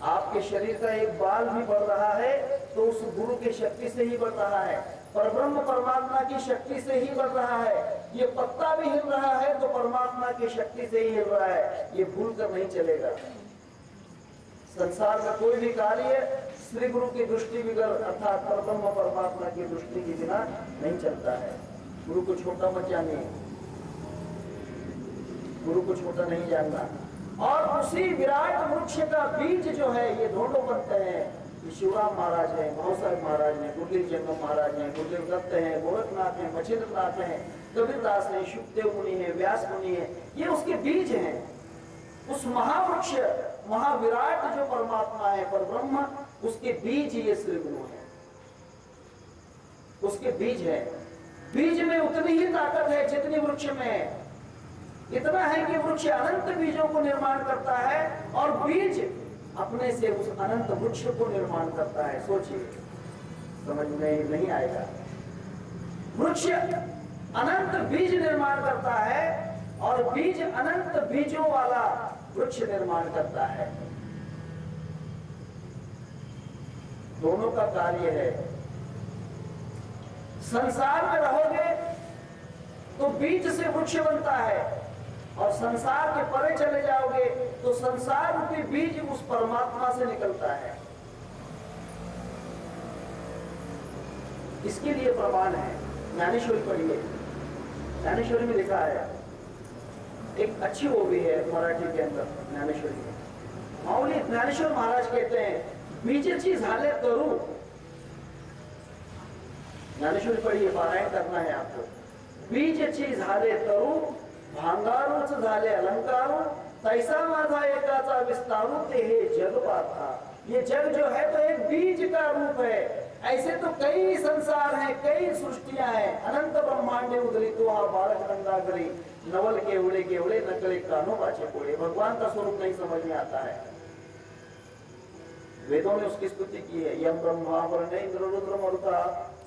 S2: आपके शरीर का एक बाल भी बढ़ रहा है तो उस गुरु की शक्ति से ही बढ़ रहा है, परब्रह्म परमात्मा की शक्ति से ही बढ़ रहा है। ये पत्ता भी हिल रहा है तो परमात्मा की शक्ति से ही हिल रहा है, ये भूल कर नहीं चलेगा। संसार का कोई भी कार्य श्री गुरु की दृष्टि बगैर, अर्थात परब्रह्म परमात्मा की दृष्टि के बिना नहीं चलता है। गुरु को छोटा मत जानिए, गुरु को छोटा नहीं जानना। और उसी विराट वृक्ष का बीज जो है, ये दोनों बनते हैं। शिवराम महाराज हैं, भावसाहेब महाराज हैं, गुरुदेव जंगम महाराज हैं, गुरुदेव दत्त हैं, गोरखनाथ हैं, मछेंद्रनाथ हैं, कबीरदास हैं, शुकदेव मुनि हैं, व्यास मुनि हैं, ये उसके बीज हैं। उस महावृक्ष, महाविराट जो परमात्मा है, परब्रह्म, उसके बीज ये श्री गुरु है, उसके बीज है। बीज में उतनी ही ताकत है जितनी वृक्ष में है। इतना है कि वृक्ष अनंत बीजों को निर्माण करता है और बीज अपने से उस अनंत वृक्ष को निर्माण करता है। सोचिए, समझ में नहीं आएगा। वृक्ष अनंत बीज निर्माण करता है और बीज अनंत बीजों वाला वृक्ष निर्माण करता है। दोनों का कार्य है। संसार में रहोगे तो बीज से वृक्ष बनता है, और संसार के परे चले जाओगे तो संसार रूपी बीज उस परमात्मा से निकलता है। इसके लिए प्रमाण है, ज्ञानेश्वरी पढ़िए। ज्ञानेश्वरी में लिखा है, एक अच्छी वो भी है मराठी के अंदर ज्ञानेश्वरी में। माऊली ज्ञानेश्वर महाराज कहते हैं, बीजेची झाले तरू। ज्ञानेश्वरी पढ़िए, पारायण करना है आपको। बीजेची झाले तरू, भांगारूच झाले अलंकारू, तैसा माझा एकाचा विस्तारू ते हे जग पाथा। ये जग जो है तो एक बीज का रूप है। ऐसे तो कई संसार हैं, कई सृष्टियां हैं, अनंत ब्रह्मांडे उदरी तो हा बालक नंदा करी, नवल केवड़े केवड़े नकले कानो बाचे कोड़े। भगवान का स्वरूप नहीं समझ में आता है। वेदों ने उसकी स्तुति की है। यम ब्रह्मा वर्णेन्द्र रुद्र मरुता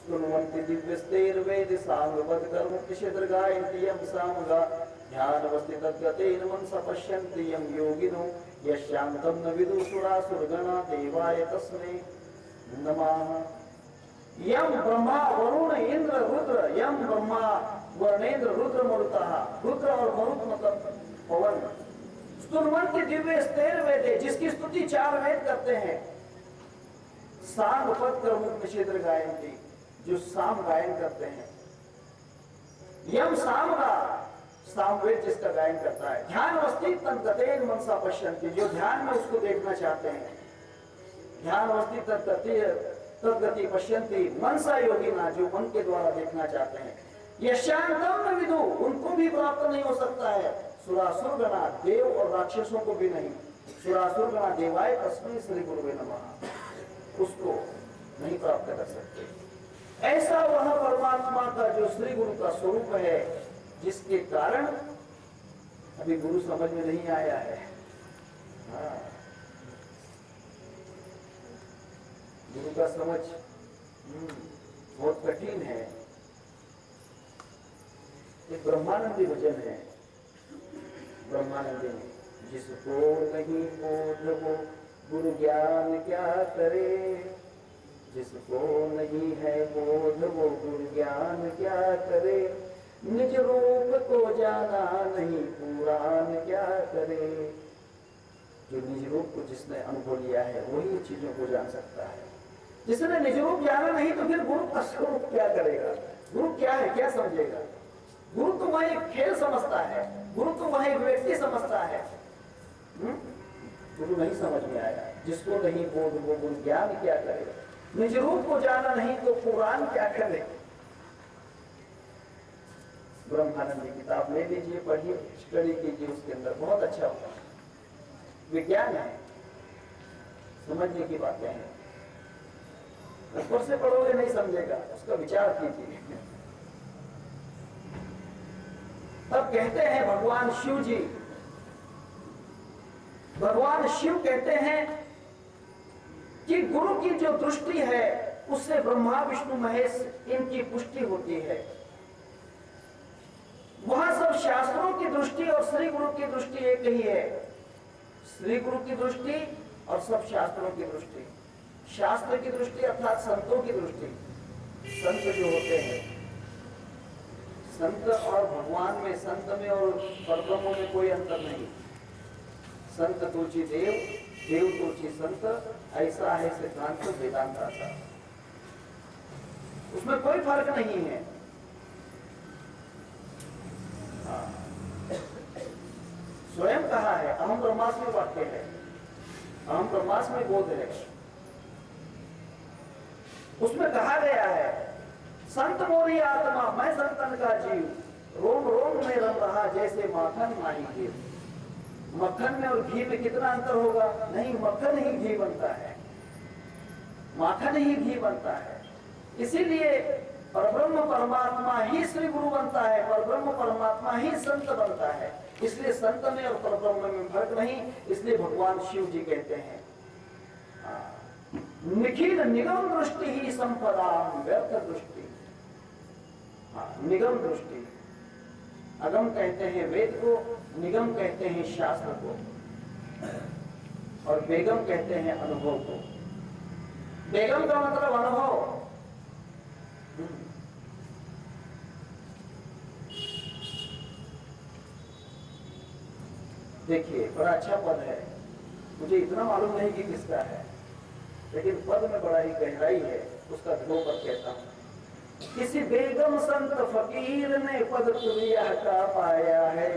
S2: सुनुवन्ति दिव्यस्तेर्वेद सामवद कर्म क्षेत्र गायन्ति यम सामगा ध्यानवस्थित तद्गतेन मनसा पश्यन्ति यम योगिनो यस्यान्तं न विदुषुरासुरगणा देवाय तस्मै नमः। यम ब्रह्मा वरुण इंद्र रुद्र, यम ब्रह्मा वर्णेन्द्र रुद्र मरुता। रुद्र और मरुत मतलब पवन। स्तुन्वन्ति दिव्य स्तेर वेदे, जिसकी स्तुति 4 वेद करते हैं। साम पद कर मुक्त क्षेत्र गायन्ति, जो साम गायन करते हैं। यम साम का सामवेद जिसका गायन करता है। ध्यान अवस्थी तद्गतेन मनसा पश्यन्ति, जो ध्यान में उसको देखना चाहते हैं। ध्यान अवस्थी तद्गति पश्यन्ति मनसा योगिना, जो मन के द्वारा देखना चाहते हैं। यशांतम न विदु, उनको भी प्राप्त नहीं हो सकता है। सुरासुरगणा, देव और राक्षसों को भी नहीं। सुरासुरगणा देवाय तस्मै श्री गुरुवे नमः, उसको नहीं प्राप्त कर सकते। ऐसा वह परमात्मा का जो श्री गुरु का स्वरूप है, जिसके कारण अभी गुरु समझ में नहीं आया है। हाँ, गुरु का समझ बहुत कठिन है। एक ब्रह्मानंदी भजन है, ब्रह्मानंदी में, जिसको नहीं बोध वो गुरु ज्ञान क्या करे, जिसको नहीं है बोध वो गुरु ज्ञान क्या करे, निज रूप को जाना नहीं पुराण क्या करे। जो निज रूप को जिसने अनुभव लिया है वही चीजों को जान सकता है। जिसने निज रूप जाना नहीं तो फिर गुरु का स्वरूप क्या करेगा? गुरु क्या है, क्या समझेगा? गुरु तो वह एक खेल समझता है, गुरु तो वह एक व्यक्ति समझता है। गुरु नहीं समझ में आया। जिसको नहीं बोध वो गुरु ज्ञान क्या करे, निज रूप को जाना नहीं तो पुराण क्या करे। ब्रह्मानंद की किताब ले लीजिए, पढ़िए, स्टडी कीजिए, उसके अंदर बहुत अच्छा होगा। विज्ञान है, समझने की बातें हैं। ऊपर से पढ़ोगे नहीं समझेगा, उसका विचार कीजिए। तब कहते हैं भगवान शिव जी, भगवान शिव कहते हैं कि गुरु की जो दृष्टि है उससे ब्रह्मा विष्णु महेश इनकी पुष्टि होती है। वहां सब शास्त्रों की दृष्टि और श्री गुरु की दृष्टि एक ही है। श्री गुरु की दृष्टि और सब शास्त्रों की दृष्टि। शास्त्र की दृष्टि अर्थात संतों की दृष्टि। संत जो होते हैं, संत और भगवान में, संत में और परब्रह्म में कोई अंतर नहीं। संत तुलसी देव, देव तुलसी संत, ऐसा है सिद्धांत वेदांत का। उसमें कोई फर्क नहीं है। स्वयं कहा है, अहम ब्रह्मास्मि वाक्य है, अहम ब्रह्मास्मि बोध है। उसमें कहा गया है, संत मोरी आत्मा, मैं संतन का जीव, रोम रोम में रम रहा जैसे माखन माही घी। मक्खन में और घी में कितना अंतर होगा? नहीं, मक्खन ही घी बनता है, माखन ही घी बनता है। इसीलिए परब्रह्म परमात्मा ही श्री गुरु बनता है, परब्रह्म परमात्मा ही संत बनता है। इसलिए संत में और परब्रह्म में फर्क नहीं। इसलिए भगवान शिव जी कहते हैं, निखिल निगम दृष्टि ही संपदा व्यर्थ दृष्टि। निगम दृष्टि, अगम कहते हैं वेद को, निगम कहते हैं शास्त्र को, और बेगम कहते हैं अनुभव को। बेगम का मतलब अनुभव। देखिए, बड़ा अच्छा पद है, मुझे इतना मालूम नहीं कि किसका है, लेकिन पद में बड़ा ही गहराई है, उसका ध्रुव पर कहता हूं। किसी बेगम संत फकीर ने पद तुरिया का पाया है,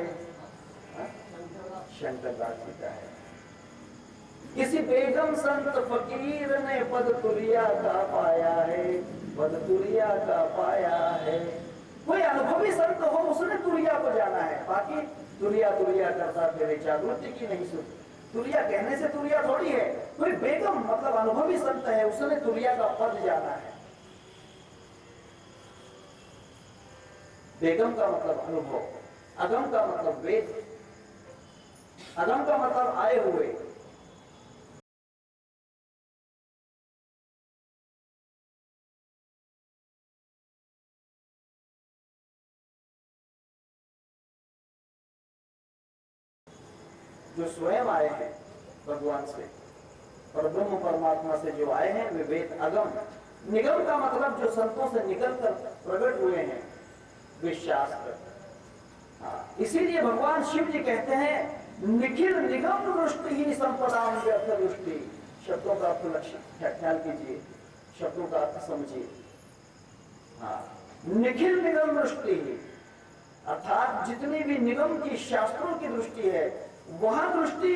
S2: शंकर दास जी का है। किसी बेगम संत फकीर ने पद तुरिया का पाया है, पद तुरिया का पाया है। कोई अनुभवी संत हो उसने तुरिया को जाना है, बाकी तुरिया तुरिया करता फिरे जागृति की नहीं सुन। तुरिया कहने से तुरिया थोड़ी है, कोई बेगम मतलब अनुभवी संत है उसने तुरिया का पद जाना है। बेगम का मतलब अनुभव, अगम का मतलब वेद, अगम का मतलब आए हुए। जो स्वयं आए हैं भगवान से और ब्रह्म परमात्मा से जो आए हैं वे वेद अगम। निगम का मतलब जो संतों से निकलकर प्रकट हुए हैं वे शास्त्र। इसीलिए भगवान शिव जी कहते हैं निखिल निगम दृष्टि ही संपदा व्यर्थ दृष्टि। शब्दों का अर्थ लक्ष्य ख्याल कीजिए, शब्दों का अर्थ समझिए। निखिल निगम दृष्टि ही अर्थात जितनी भी निगम की शास्त्रों की दृष्टि है वहां दृष्टि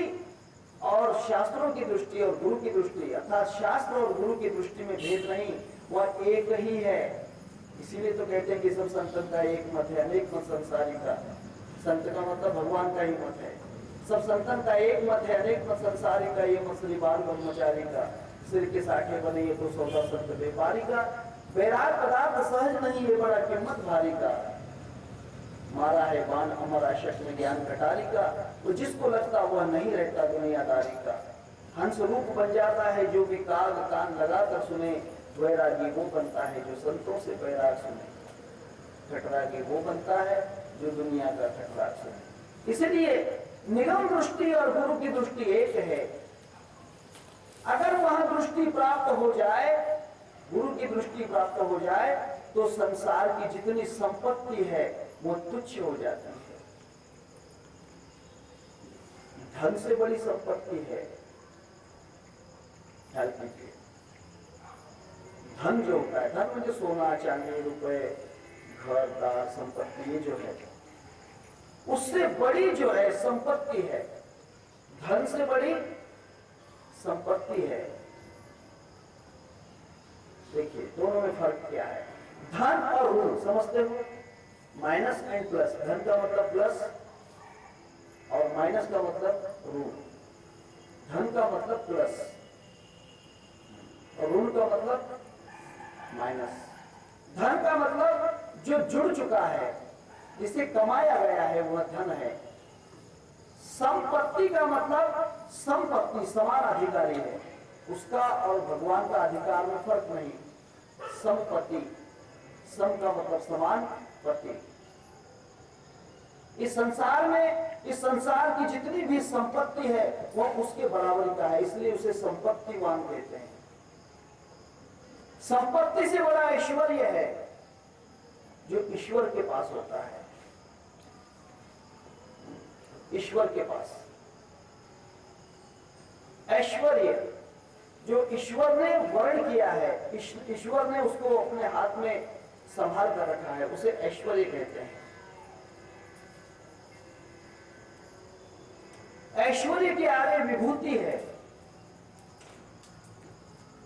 S2: और शास्त्रों की दृष्टि और गुरु की दृष्टि, अर्थात शास्त्र और गुरु की दृष्टि में भेद नहीं, वह एक ही है। इसीलिए तो कहते हैं कि सब संतन का एक मत है, अनेक मत संसारी का। संत का मतलब भगवान का ही मत है। सब संतन का एक मत है, अनेक मत संसारी का। ये मछली बाल ब्रह्मचारी का, सिर के साठे बने ये तो सौदा संत व्यापारी का। बैराग पदार्थ सहज नहीं ये बड़ा कीमत भारी का। मारा है बाण अमर आशक में ज्ञान कटारी का, तो जिसको लगता वह नहीं रहता दुनियादारी का। हंस रूप बन जाता है जो भी काग कान लगाकर सुने, वैरागी वो बनता है जो संतों से बैराग सुने। ठटरागी वो बनता है जो दुनिया का ठटराग सुने। इसलिए निगम दृष्टि और गुरु की दृष्टि एक है। अगर वह दृष्टि प्राप्त हो जाए, गुरु की दृष्टि प्राप्त हो जाए, तो संसार की जितनी संपत्ति है वो तुच्छ हो जाती है। धन से बड़ी संपत्ति है, ख्याल कीजिए। धन जो होता है, धन मुझे सोना चांदी रुपए घर दार संपत्ति ये जो है, उससे बड़ी जो है संपत्ति है, धन से बड़ी संपत्ति है। देखिए दोनों में फर्क क्या है। धन और ऋण समझते हो, माइनस एंड प्लस। धन का मतलब प्लस और माइनस का मतलब ऋण। धन का मतलब प्लस और ऋण का मतलब माइनस। धन का मतलब जो जुड़ चुका है, जिसे कमाया गया है वह धन है। संपत्ति का मतलब संपत्ति समान अधिकारी है, उसका और भगवान का अधिकार में फर्क नहीं। संपत्ति, सम का मतलब समान, पति। इस संसार में, इस संसार की जितनी भी संपत्ति है वह उसके बराबर का है, इसलिए उसे संपत्तिवान कहते हैं। संपत्ति से बड़ा ऐश्वर्य है जो ईश्वर के पास होता है। ईश्वर के पास ऐश्वर्य जो ईश्वर ने वर्ण किया है, ईश्वर ने उसको अपने हाथ में संभाल कर रखा है, उसे ऐश्वर्य कहते हैं। ऐश्वर्य के आगे विभूति है,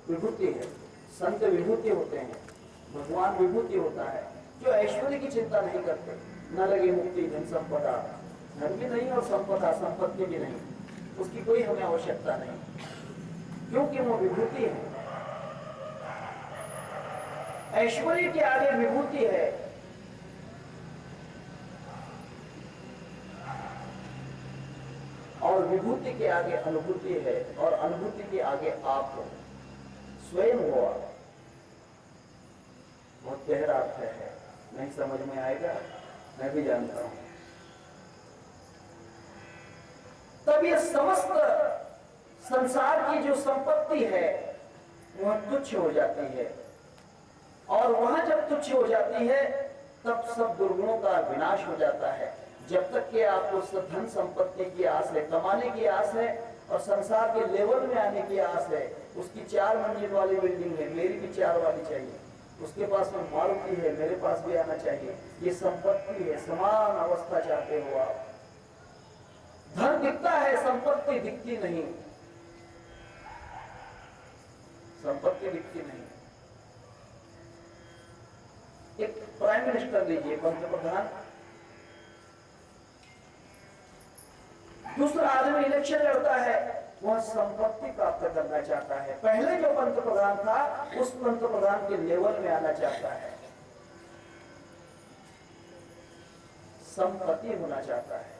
S2: विभूति है। संत विभूति होते हैं, भगवान विभूति होता है। जो ऐश्वर्य की चिंता नहीं करते, न लगे मुक्ति धन संपदा, धन भी नहीं और संपदा संपत्ति भी नहीं, उसकी कोई हमें आवश्यकता नहीं, क्योंकि वो विभूति है। ऐश्वर्य के आगे विभूति है। और विभूति के आगे अनुभूति है, और अनुभूति के आगे आप हो, स्वयं हो आप। बहुत गहरा अर्थ है, नहीं समझ में आएगा, मैं भी जानता हूं। तब ये समस्त संसार की जो संपत्ति है वह तुच्छ हो जाती है, और वह जब तुच्छ हो जाती है तब सब दुर्गुणों का विनाश हो जाता है। जब तक कि आपको धन संपत्ति की आस है, कमाने की आस है और संसार के लेवल में आने की आस है, उसकी 4 मंजिल वाली बिल्डिंग है, मेरी भी 4 वाली चाहिए, उसके पास में मारुति है, मेरे पास भी आना चाहिए, ये संपत्ति है, समान अवस्था चाहते हो आप। धन दिखता है, संपत्ति दिखती नहीं, संपत्ति दिखती नहीं। एक प्राइम मिनिस्टर लीजिए, पंतप्रधान। दूसरा आदमी इलेक्शन लड़ता है, वह संपत्ति प्राप्त करना चाहता है। पहले जो पंतप्रधान था उस पंतप्रधान के लेवल में आना चाहता है, संपत्ति होना चाहता है,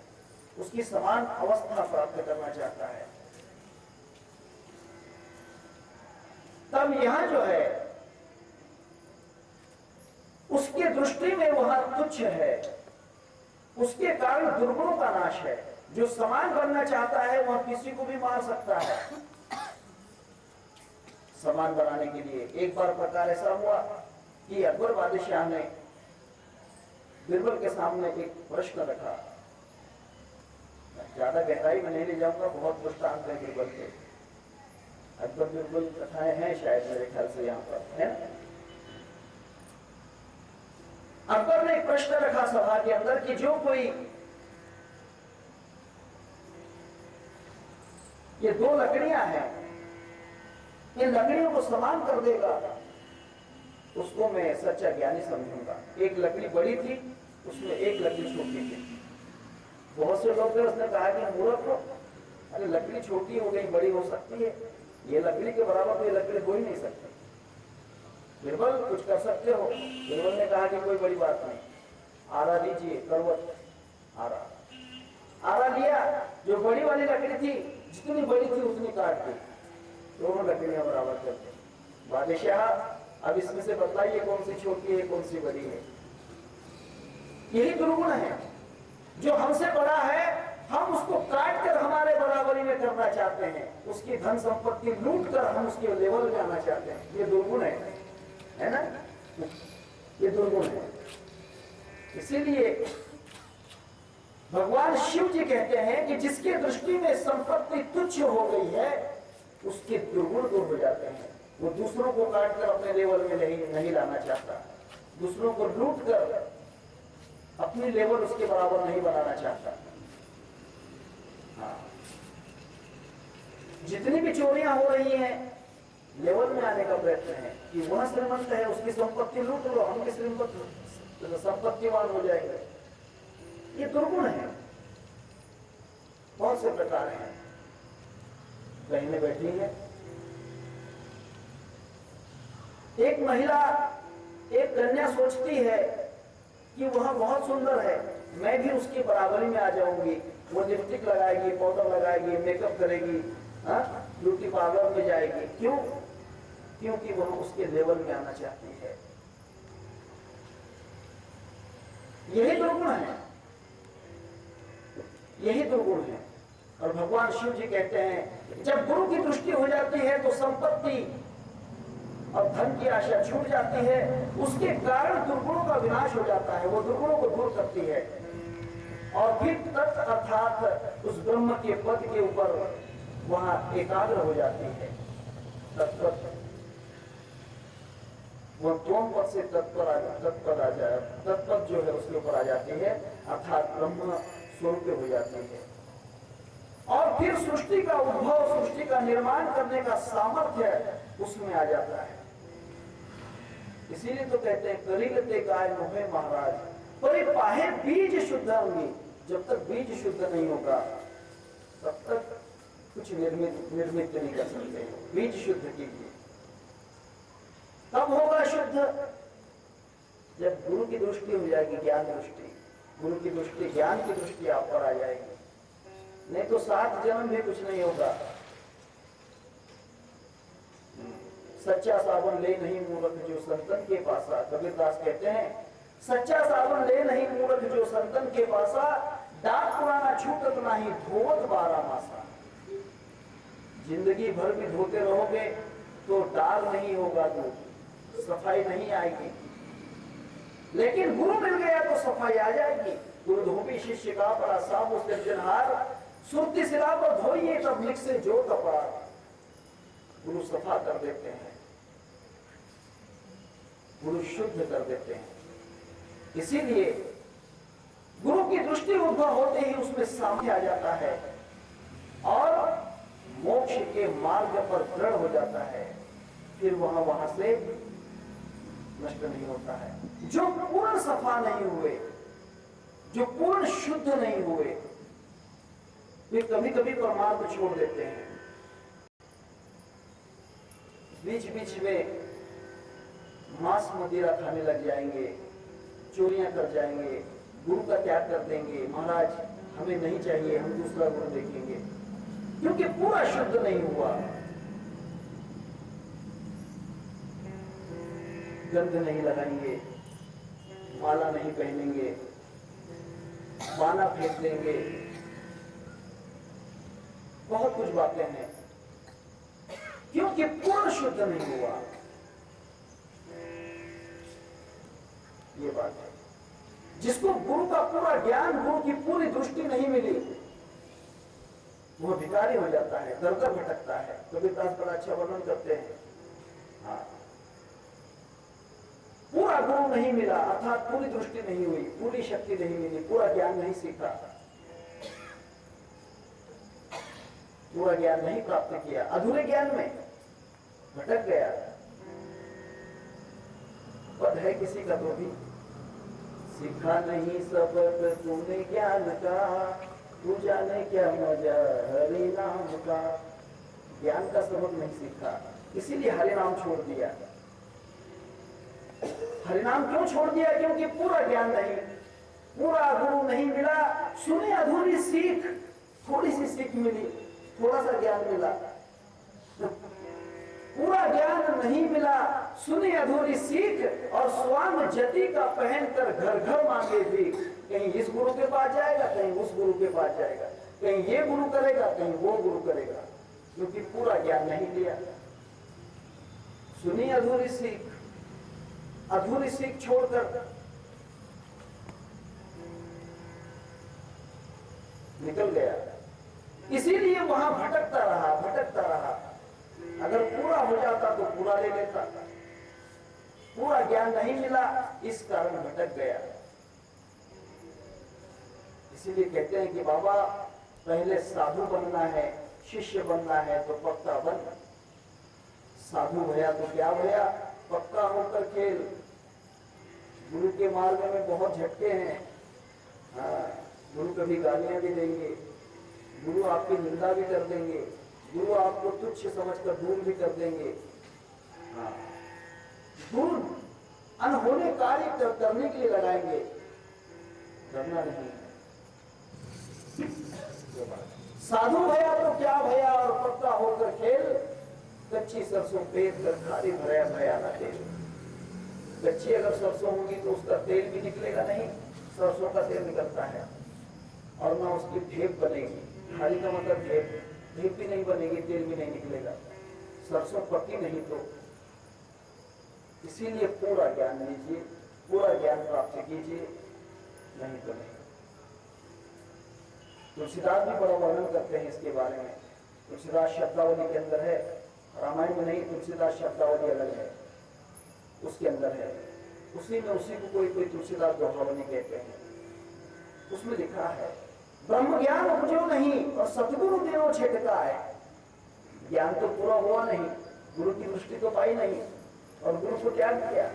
S2: उसकी समान अवस्था प्राप्त करना चाहता है। तब यहां जो है उसके दृष्टि में वह तुच्छ है, उसके कारण दुर्गुणों का नाश है। जो समान बनना चाहता है वह किसी को भी मार सकता है। समान बनाने के लिए एक बार प्रकार ऐसा हुआ कि अकबर बादशाह ने बीरबल के सामने एक प्रश्न रखा। ज्यादा गहराई में नहीं ले जाऊंगा, बहुत दृष्टांत है बीरबल के। अकबर बीरबल कथाएं हैं शायद, मेरे ख्याल से यहाँ पर है। अकबर ने एक प्रश्न रखा सभा के अंदर कि जो कोई ये दो लकड़ियां हैं, इन लकड़ियों को समान कर देगा, उसको मैं सच्चा ज्ञानी समझूंगा। एक लकड़ी बड़ी थी, उसमें एक लकड़ी छोटी थी। बहुत से लोग थे, उसने कहा कि मूर्ख हो, अरे लकड़ी छोटी हो गई, बड़ी हो सकती है, ये लकड़ी के बराबर तो ये लकड़ी हो ही नहीं सकती। बीरबल कुछ कर सकते हो? बीरबल ने कहा कि कोई बड़ी बात नहीं, आरा दीजिए, करवट आरा लिया। जो बड़ी वाली लकड़ी थी, जितनी बड़ी थी उतनी काट दी, दोनों लकड़ियां बराबर कर दी। बादशाह अब इसमें से बताइए कौन सी छोटी है कौन सी बड़ी है। यही दुर्गुण है, जो हमसे बड़ा है हम उसको काट कर हमारे बराबरी में करना चाहते हैं, उसकी धन संपत्ति लूट कर हम उसके लेवल में आना चाहते हैं। ये दुर्गुण है ना, ये दुर्गुण है। इसीलिए भगवान शिव जी कहते हैं कि जिसकी दृष्टि में संपत्ति तुच्छ हो गई है उसके दुर्गुण दूर हो जाते हैं। वो दूसरों को काट कर अपने लेवल में नहीं लाना चाहता, दूसरों को लूट कर अपनी लेवल उसके बराबर नहीं बनाना चाहता। हाँ, जितनी भी चोरियां हो रही हैं लेवल में आने का प्रयत्न है कि वह श्रीमंत है, उसकी संपत्ति लूट लो, हम श्रीमंत संपत्तिवान हो जाएंगे। ये दुर्गुण है। बहुत से प्रकार हैं। बहनें बैठी हैं, एक महिला एक कन्या सोचती है कि वह बहुत सुंदर है, मैं भी उसकी बराबरी में आ जाऊंगी। वो लिपस्टिक लगाएगी, पाउडर लगाएगी, मेकअप करेगी, ब्यूटी पार्लर में जाएगी। क्यों? क्योंकि वह उसके लेवल में आना चाहती है। यही दुर्गुण है, यही दुर्गुण है। और भगवान शिव जी कहते हैं जब गुरु की दृष्टि हो जाती है तो संपत्ति और धन की आशा छूट जाती है, उसके कारण दुर्गुणों का विनाश हो जाता है। वो दुर्गुणों को दूर करती है और फिर तत् अर्थात उस ब्रह्म के पद के ऊपर वहां एकाग्र हो जाती है। तत्पद वो त्वम पद से तत्पद आ जाए, तत्पद जो है उसके ऊपर आ जाती है, अर्थात ब्रह्म स्वरूप हो जाती है। और फिर सृष्टि का उद्भव, सृष्टि का निर्माण करने का सामर्थ्य उसमें आ जाता है। इसीलिए तो कहते हैं कलिलते गाय मोहे महाराज परिपाहे बीज शुद्ध होंगी। जब तक बीज शुद्ध नहीं होगा तब तक कुछ निर्मित नहीं कर सकते। बीज शुद्ध कीजिए, तब होगा शुद्ध जब गुरु की दृष्टि हो जाएगी, ज्ञान दृष्टि। गुरु की दृष्टि, ज्ञान की दृष्टि आप पर आ जाएगी, नहीं तो 7 जन्म भी कुछ नहीं होगा। सच्चा साबुन ले नहीं मूर्ख जो संतन के पासा, कबीरदास कहते हैं सच्चा साबुन ले नहीं मूर्ख जो संतन के पासा, दाग पुराना छूटत नहीं धोवत 12 मासा। जिंदगी भर भी धोते रहोगे तो दाग नहीं होगा, तो सफाई नहीं आएगी। लेकिन गुरु मिल गया तो सफाई आ जाएगी। गुरु धोबी शिष्य का बड़ा साबु सृजनहार, सुरती सिरा पर धोइए तब लिख से जो कपार। गुरु सफा कर देते हैं, गुरु शुद्ध कर देते हैं। इसीलिए गुरु की दृष्टि उद्भव होते ही उसमें सामने आ जाता है और मोक्ष के मार्ग पर दृढ़ हो जाता है। फिर वहां से नष्ट नहीं होता है। जो पूर्ण सफा नहीं हुए, जो पूर्ण शुद्ध नहीं हुए, वे कभी कभी परमार्थ छोड़ देते हैं। बीच बीच में मांस मदिरा खाने लग जाएंगे, चोरियां कर जाएंगे, गुरु का त्याग कर देंगे। महाराज हमें नहीं चाहिए, हम दूसरा गुरु देखेंगे, क्योंकि पूरा शुद्ध नहीं हुआ। गंध नहीं लगाएंगे, माला नहीं पहनेंगे, बाना फेंक देंगे, बहुत कुछ बातें हैं, क्योंकि पूर्ण शुद्ध नहीं हुआ। ये बात है। जिसको गुरु का पूरा ज्ञान, गुरु की पूरी दृष्टि नहीं मिली, वो भिखारी हो जाता है, दर दर भटकता है। कबीरदास बड़ा अच्छा वर्णन करते हैं। हाँ, पूरा गुरु नहीं मिला, अर्थात पूरी दृष्टि नहीं हुई, पूरी शक्ति नहीं मिली, पूरा ज्ञान नहीं सीखा, पूरा ज्ञान नहीं प्राप्त किया, अधूरे ज्ञान में भटक गया। पद है किसी का तो भी, सीखा नहीं सबक तूने ज्ञान का, तू जाने क्या मजा हरि नाम का। ज्ञान का सबक नहीं सीखा, इसीलिए हरि नाम छोड़ दिया। हरि नाम क्यों छोड़ दिया? क्योंकि पूरा ज्ञान नहीं, पूरा गुरु नहीं मिला। सुने अधूरी सीख, थोड़ी सी सीख मिली, थोड़ा सा ज्ञान मिला, पूरा ज्ञान नहीं मिला। सुनी अधूरी सीख और स्वांग जति का पहनकर घर घर मांगे भी। कहीं इस गुरु के पास जाएगा, कहीं उस गुरु के पास जाएगा, कहीं ये गुरु करेगा, कहीं वो गुरु करेगा, क्योंकि पूरा ज्ञान नहीं लिया। सुनी अधूरी सीख, अधूरी सीख छोड़कर निकल गया, इसीलिए वहां भटकता रहा, भटकता रहा। अगर पूरा हो जाता तो पूरा ले लेता, पूरा ज्ञान नहीं मिला, इस कारण भटक गया। इसीलिए कहते हैं कि बाबा पहले साधु बनना है, शिष्य बनना है तो पक्का बन। साधु भया तो क्या भया, पक्का होकर खेल। गुरु के मार्ग में बहुत झटके हैं। हाँ, गुरु कभी गालियां भी देंगे, गुरु आपकी निंदा भी कर देंगे, गुरु आपको तुच्छ समझकर दूर भी कर देंगे। हाँ, गुरु अनहोने कार्य करने के लिए लगाएंगे, करना नहीं। साधु भया तो क्या भया और पक्का होकर खेल। कच्ची सरसों पेट कर खाली भया भया ना तेल। कच्ची अगर सरसों होगी तो उसका तेल भी निकलेगा नहीं, सरसों का तेल निकलता है, और ना उसकी ढेप बनेगी। खाली का मतलब ढेप, ढेप भी नहीं बनेगी, तेल भी नहीं निकलेगा। सरसों पकी नहीं तो। इसीलिए पूरा ज्ञान लीजिए, पूरा ज्ञान प्राप्त कीजिए, नहीं तो नहीं। तुलसीदास भी बड़ा वर्णन करते हैं इसके बारे में। तुलसीदास शब्दावली के अंदर है, रामायण में नहीं, तुलसीदास शब्दावली अलग है, उसके अंदर है। उसी में उसी को कोई कोई तुलसीदास दोहावली कहते हैं। उसमें लिखा है, ब्रह्म ज्ञान उपजो नहीं और सतगुरु दिनों छिटका है। ज्ञान तो पूरा हुआ नहीं, गुरु की दृष्टि तो पाई नहीं, और गुरु को त्याग किया।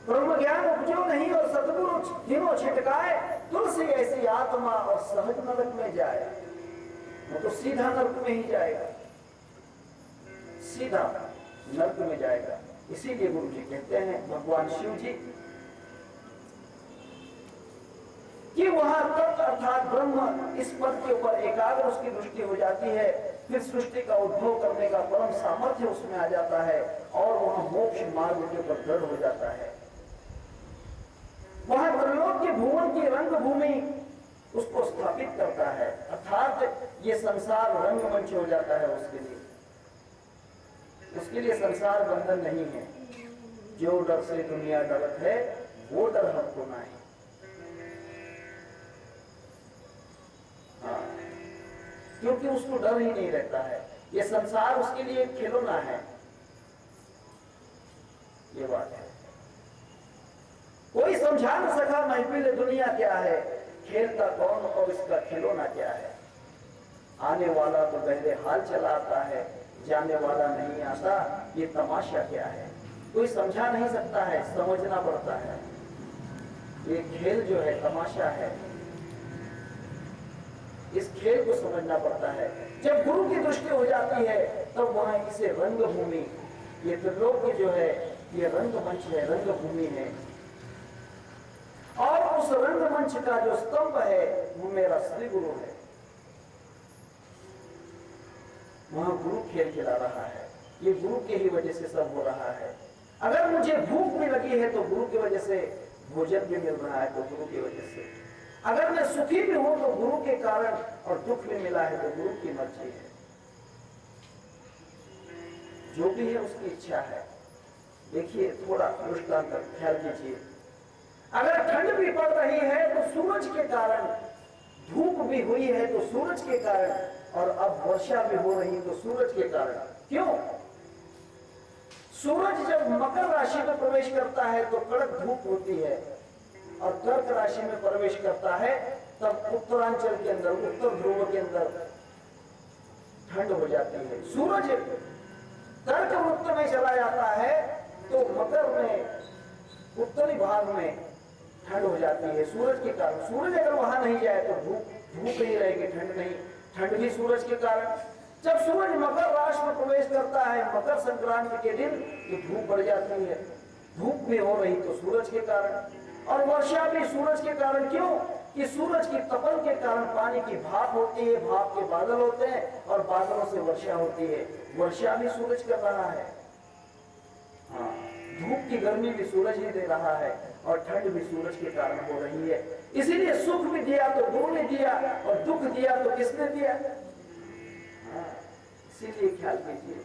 S2: ब्रह्म ज्ञान उपजो नहीं और सतगुरु दिनों छिटकाए, तुलसी ऐसी आत्मा और सहज नरक में जाए। वो तो सीधा नरक में ही जाएगा, सीधा नरक में जाएगा। इसीलिए गुरु जी कहते हैं, भगवान शिव जी, कि वहां तत्व अर्थात ब्रह्म इस पद के ऊपर एकाग्र उसकी दृष्टि हो जाती है, फिर सृष्टि का उद्भव करने का परम सामर्थ्य उसमें आ जाता है, और वहां मोक्ष मार्ग के ऊपर दृढ़ हो जाता है। वहां त्रिलोक के भुवन की रंग भूमि उसको स्थापित करता है, अर्थात ये संसार रंगमंच हो जाता है उसके लिए। उसके लिए संसार बंधन नहीं है। जो डर से दुनिया डरत है, वो डर हमको ना है। हाँ, क्योंकि उसको डर ही नहीं रहता है। ये संसार उसके लिए खिलौना है, ये बात है। कोई समझा न सका महफिल दुनिया क्या है, खेलता कौन और इसका खिलौना क्या है। आने वाला तो बहरे हाल चला आता है, जाने वाला नहीं आता, ये तमाशा क्या है। कोई समझा नहीं सकता है, समझना पड़ता है। ये खेल जो है तमाशा है, इस खेल को समझना पड़ता है। जब गुरु की दृष्टि हो जाती है तब वहां इसे रंगभूमि, ये त्रिलोक जो है ये रंगमंच है, रंगभूमि है। और उस रंगमंच का जो स्तंभ है वो मेरा श्री गुरु है। वहां गुरु खेल खिला रहा है, ये गुरु के ही वजह से सब हो रहा है। अगर मुझे भूख भी लगी है तो गुरु की वजह से, भोजन भी मिल रहा है तो गुरु की वजह से। अगर मैं सुखी भी हूं तो गुरु के कारण, और दुख भी मिला है तो गुरु की मर्जी है। जो भी है उसकी इच्छा है। देखिए थोड़ा दृष्टांत ख्याल कीजिए। अगर ठंड भी पड़ रही है तो सूरज के कारण, धूप भी हुई है तो सूरज के कारण, और अब वर्षा भी हो रही तो सूरज के कारण। क्यों? सूरज जब मकर राशि में प्रवेश करता है तो कड़क धूप होती है, और कर्क राशि में प्रवेश करता है तब उत्तरांचल के अंदर, उत्तर ध्रुव के अंदर ठंड हो जाती है। सूरज कर्क वृत्त में चला जाता है तो मकर में, उत्तरी भाग में ठंड हो जाती है सूरज के कारण। सूरज अगर वहां नहीं जाए तो धूप नहीं रहेगी, ठंड नहीं, ठंड भी सूरज के कारण। जब सूरज मकर राशि में प्रवेश करता है मकर संक्रांति के दिन तो धूप बढ़ जाती है, धूप भी हो रही तो सूरज के कारण, और वर्षा भी सूरज के कारण। क्यों? कि सूरज की तपन के कारण पानी की भाप होती है, भाप के बादल होते हैं और बादलों से वर्षा होती है। वर्षा भी सूरज कर रहा है, हाँ, धूप की गर्मी भी सूरज ही दे रहा है, और ठंड भी सूरज के कारण हो रही है। इसीलिए सुख भी दिया तो गुरु ने दिया, और दुख दिया तो किसने दिया? हाँ, इसीलिए ख्याल कीजिए,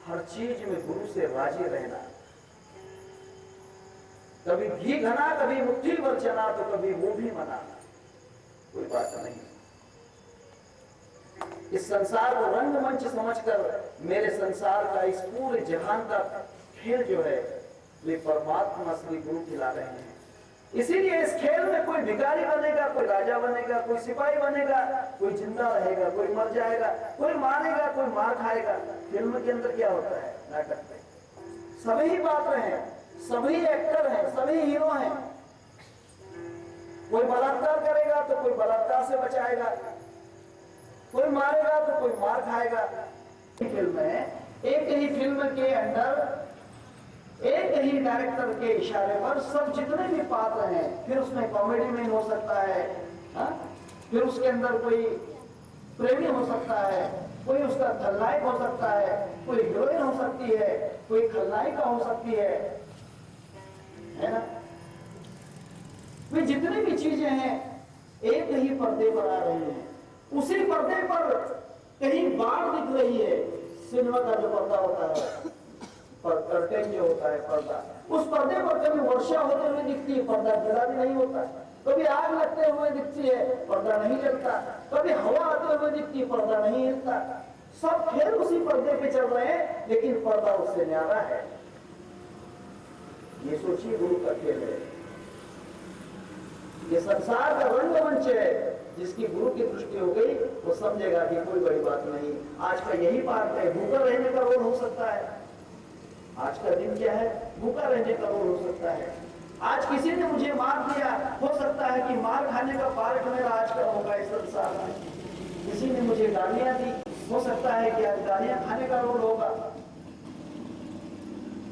S2: हर चीज में गुरु से राजी रहना। कभी घी घना, कभी मुट्ठी भर चना, तो कभी वो भी मना, कोई बात नहीं। इस संसार को रंगमंच समझकर मेरे संसार का, इस पूरे जहान का खेल जो है वे परमात्मा श्री गुरु खिला रहे हैं। इसीलिए इस खेल में कोई भिखारी बनेगा, कोई राजा बनेगा, कोई सिपाही बनेगा, कोई जिंदा रहेगा, कोई मर जाएगा, कोई मारेगा, कोई मार खाएगा। फिल्म के अंदर क्या होता है, नाटक में सभी ही पात्र हैं, सभी एक्टर हैं, सभी हीरो हैं। कोई बलात्कार करेगा तो कोई बलात्कार से बचाएगा, कोई मारेगा तो कोई मार खाएगा। फिल्म है, एक ही फिल्म के अंदर एक ही डायरेक्टर के इशारे पर सब जितने भी पात्र हैं, फिर उसमें कॉमेडी मैन हो सकता है, फिर उसके अंदर कोई प्रेमी हो सकता है, कोई उसका खलनायक हो सकता है, कोई हीरोइन हो सकती है, कोई खलनायिका हो सकती है ना। वे जितनी भी चीजें हैं एक ही पर्दे पर आ रही हैं। उसी पर्दे पर कहीं बाढ़ दिख रही है, सिनेमा का जो पर्दा होता है, कर्टेन जो होता है पर्दा, उस पर्दे पर कभी वर्षा होते हुए दिखती है, पर्दा गिरा भी नहीं होता। कभी आग लगते हुए दिखती है, पर्दा नहीं जलता। कभी हवा आते हुए दिखती है, पर्दा नहीं हिलता। सब खेल उसी पर्दे पे चल रहे हैं, लेकिन पर्दा उससे न्यारा है। ये सोचिए गुरु का खेल है, ये संसार का रंगमंच है। जिसकी गुरु की दृष्टि हो गई वो समझेगा कि कोई बड़ी बात नहीं। आज का यही पार्ट है, भूखा रहने का रोल हो सकता है। आज का दिन क्या है, भूखा रहने का रोल हो सकता है। आज किसी ने मुझे मार दिया, हो सकता है कि मार खाने का पार्ट मेरा आज का होगा इस संसार में। किसी ने मुझे गालियां दी, हो सकता है कि आज गालियां खाने का रोल होगा।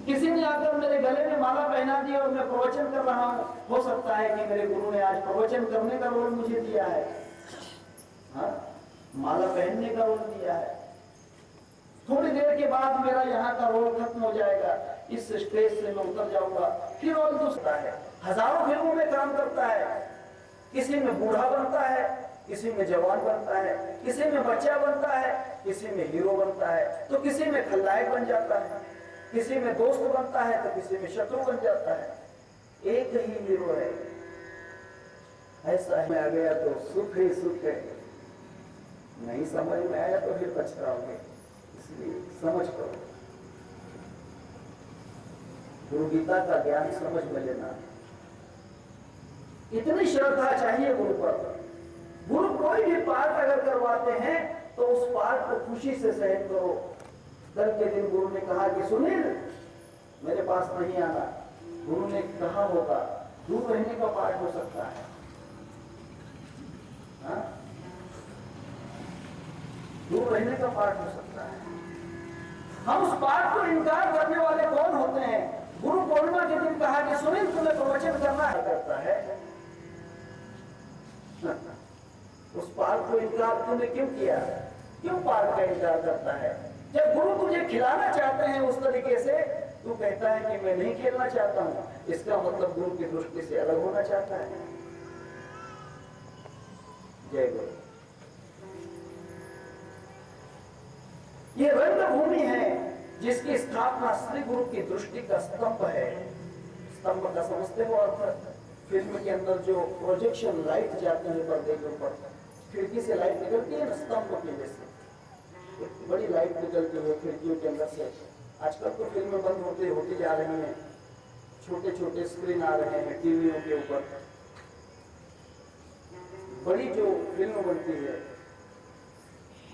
S2: किसी ने आकर मेरे गले में माला पहना दी और मैं प्रवचन कर रहा हूं, हो सकता है कि मेरे गुरु ने आज प्रवचन करने का रोल मुझे दिया है, हाँ, माला पहनने का रोल दिया है। थोड़ी देर के बाद मेरा यहाँ का रोल खत्म हो जाएगा, इस स्टेज से मैं उतर जाऊंगा, फिर रोल दूसरा है। हजारों फिल्मों में काम करता है, किसी में बूढ़ा बनता है, किसी में जवान बनता है, किसी में बच्चा बनता है, किसी में हीरो बनता है, तो किसी में खलनायक बन जाता है, किसी में दोस्त बनता है तो किसी में शत्रु बन जाता है। एक ही हीरो है। ऐसा में आ गया तो सुख ही सुख है, नहीं समझ में आया तो फिर पछताओगे। इसलिए समझ करो, गुरु गीता का ज्ञान समझ में लेना। इतनी श्रद्धा चाहिए गुरु पर। गुरु कोई भी पाठ अगर करवाते हैं तो उस पाठ को खुशी से सहन करो। कल के दिन गुरु ने कहा कि सुनील, मेरे पास नहीं आना, गुरु ने कहा होगा, दूर रहने का पाठ हो सकता है। हाँ? दूर रहने का पाठ हो सकता है। हम उस पाठ को इनकार करने वाले कौन होते हैं? गुरु पूर्णिमा के दिन कहा कि सुनील तुम्हें प्रवचन करना है, करता है। उस पाठ को इनकार तूने क्यों किया? क्यों पाठ का इनकार करता है? जब गुरु तुझे खिलाना चाहते हैं उस तरीके से, तू कहता है कि मैं नहीं खेलना चाहता हूं, इसका मतलब गुरु की दृष्टि से अलग होना चाहता है। जय गुरु। ये रंगभूमि है जिसकी स्थापना श्री गुरु की दृष्टि का स्तंभ है। स्तंभ का समझते हो अर्थ? फिल्म के अंदर जो प्रोजेक्शन लाइट जाते हैं पर्दे के ऊपर, खिड़की से लाइट निकलती है ना, स्तंभ के जैसे बड़ी लाइट निकलती है खिड़कियों के अंदर से। आजकल तो फिल्में बंद होती जा रही हैं, छोटे छोटे स्क्रीन आ रहे हैं टीवियों के ऊपर। बड़ी जो फिल्म बनती है,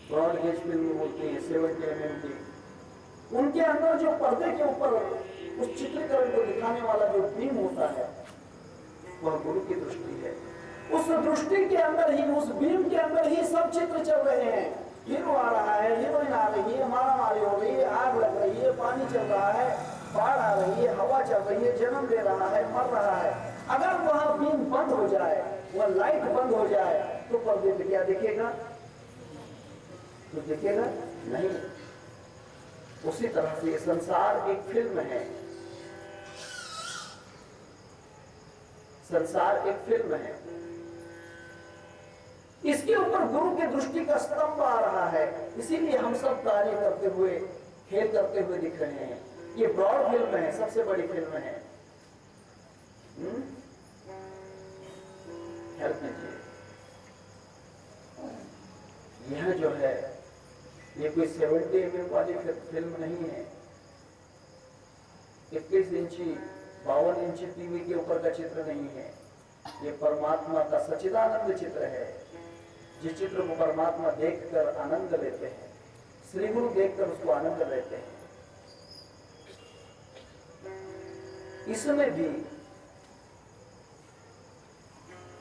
S2: ब्रॉडगेज फिल्म बोलती है 70 mm की, उनके अंदर जो पर्दे के ऊपर उस चित्रीकरण को दिखाने वाला जो बीम होता है, वह गुरु की दृष्टि है। उस दृष्टि के अंदर ही, उस बीम के अंदर ही सब चित्र चल रहे हैं। हीरो आ रहा है, हीरोइन आ रही है, मारा मारी हो रही है, आग लग रही है, पानी चल रहा है, बाढ़ आ रही है, हवा चल रही है, जन्म ले रहा है, मर रहा है। अगर वह बीम बंद हो जाए, वह लाइट बंद हो जाए, तो पर्दे पे क्या दिखेगा? तो दिखेगा नहीं। उसी तरह से संसार एक फिल्म है। संसार एक फिल्म है, इसके ऊपर गुरु की दृष्टि का स्तंभ आ रहा है। इसीलिए हम सब कार्य करते हुए, खेल करते हुए दिख रहे हैं। ये ब्रॉड फिल्म है, सबसे बड़ी फिल्म है। हेल्प कीजिए। यह जो है, ये कोई 70 mm वाली फिल्म नहीं है। 21 इंची 52 इंची टीवी के ऊपर का चित्र नहीं है। ये परमात्मा का सच्चिदानंद चित्र है, जिस चित्र को परमात्मा देखकर आनंद लेते हैं, श्री गुरु देखकर उसको आनंद लेते हैं।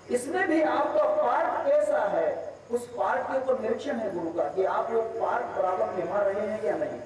S2: इसमें भी आपका पार्ट कैसा है, उस पार्ट के ऊपर निरीक्षण है गुरु का कि आप लोग पार्ट बराबर निभा रहे हैं या नहीं।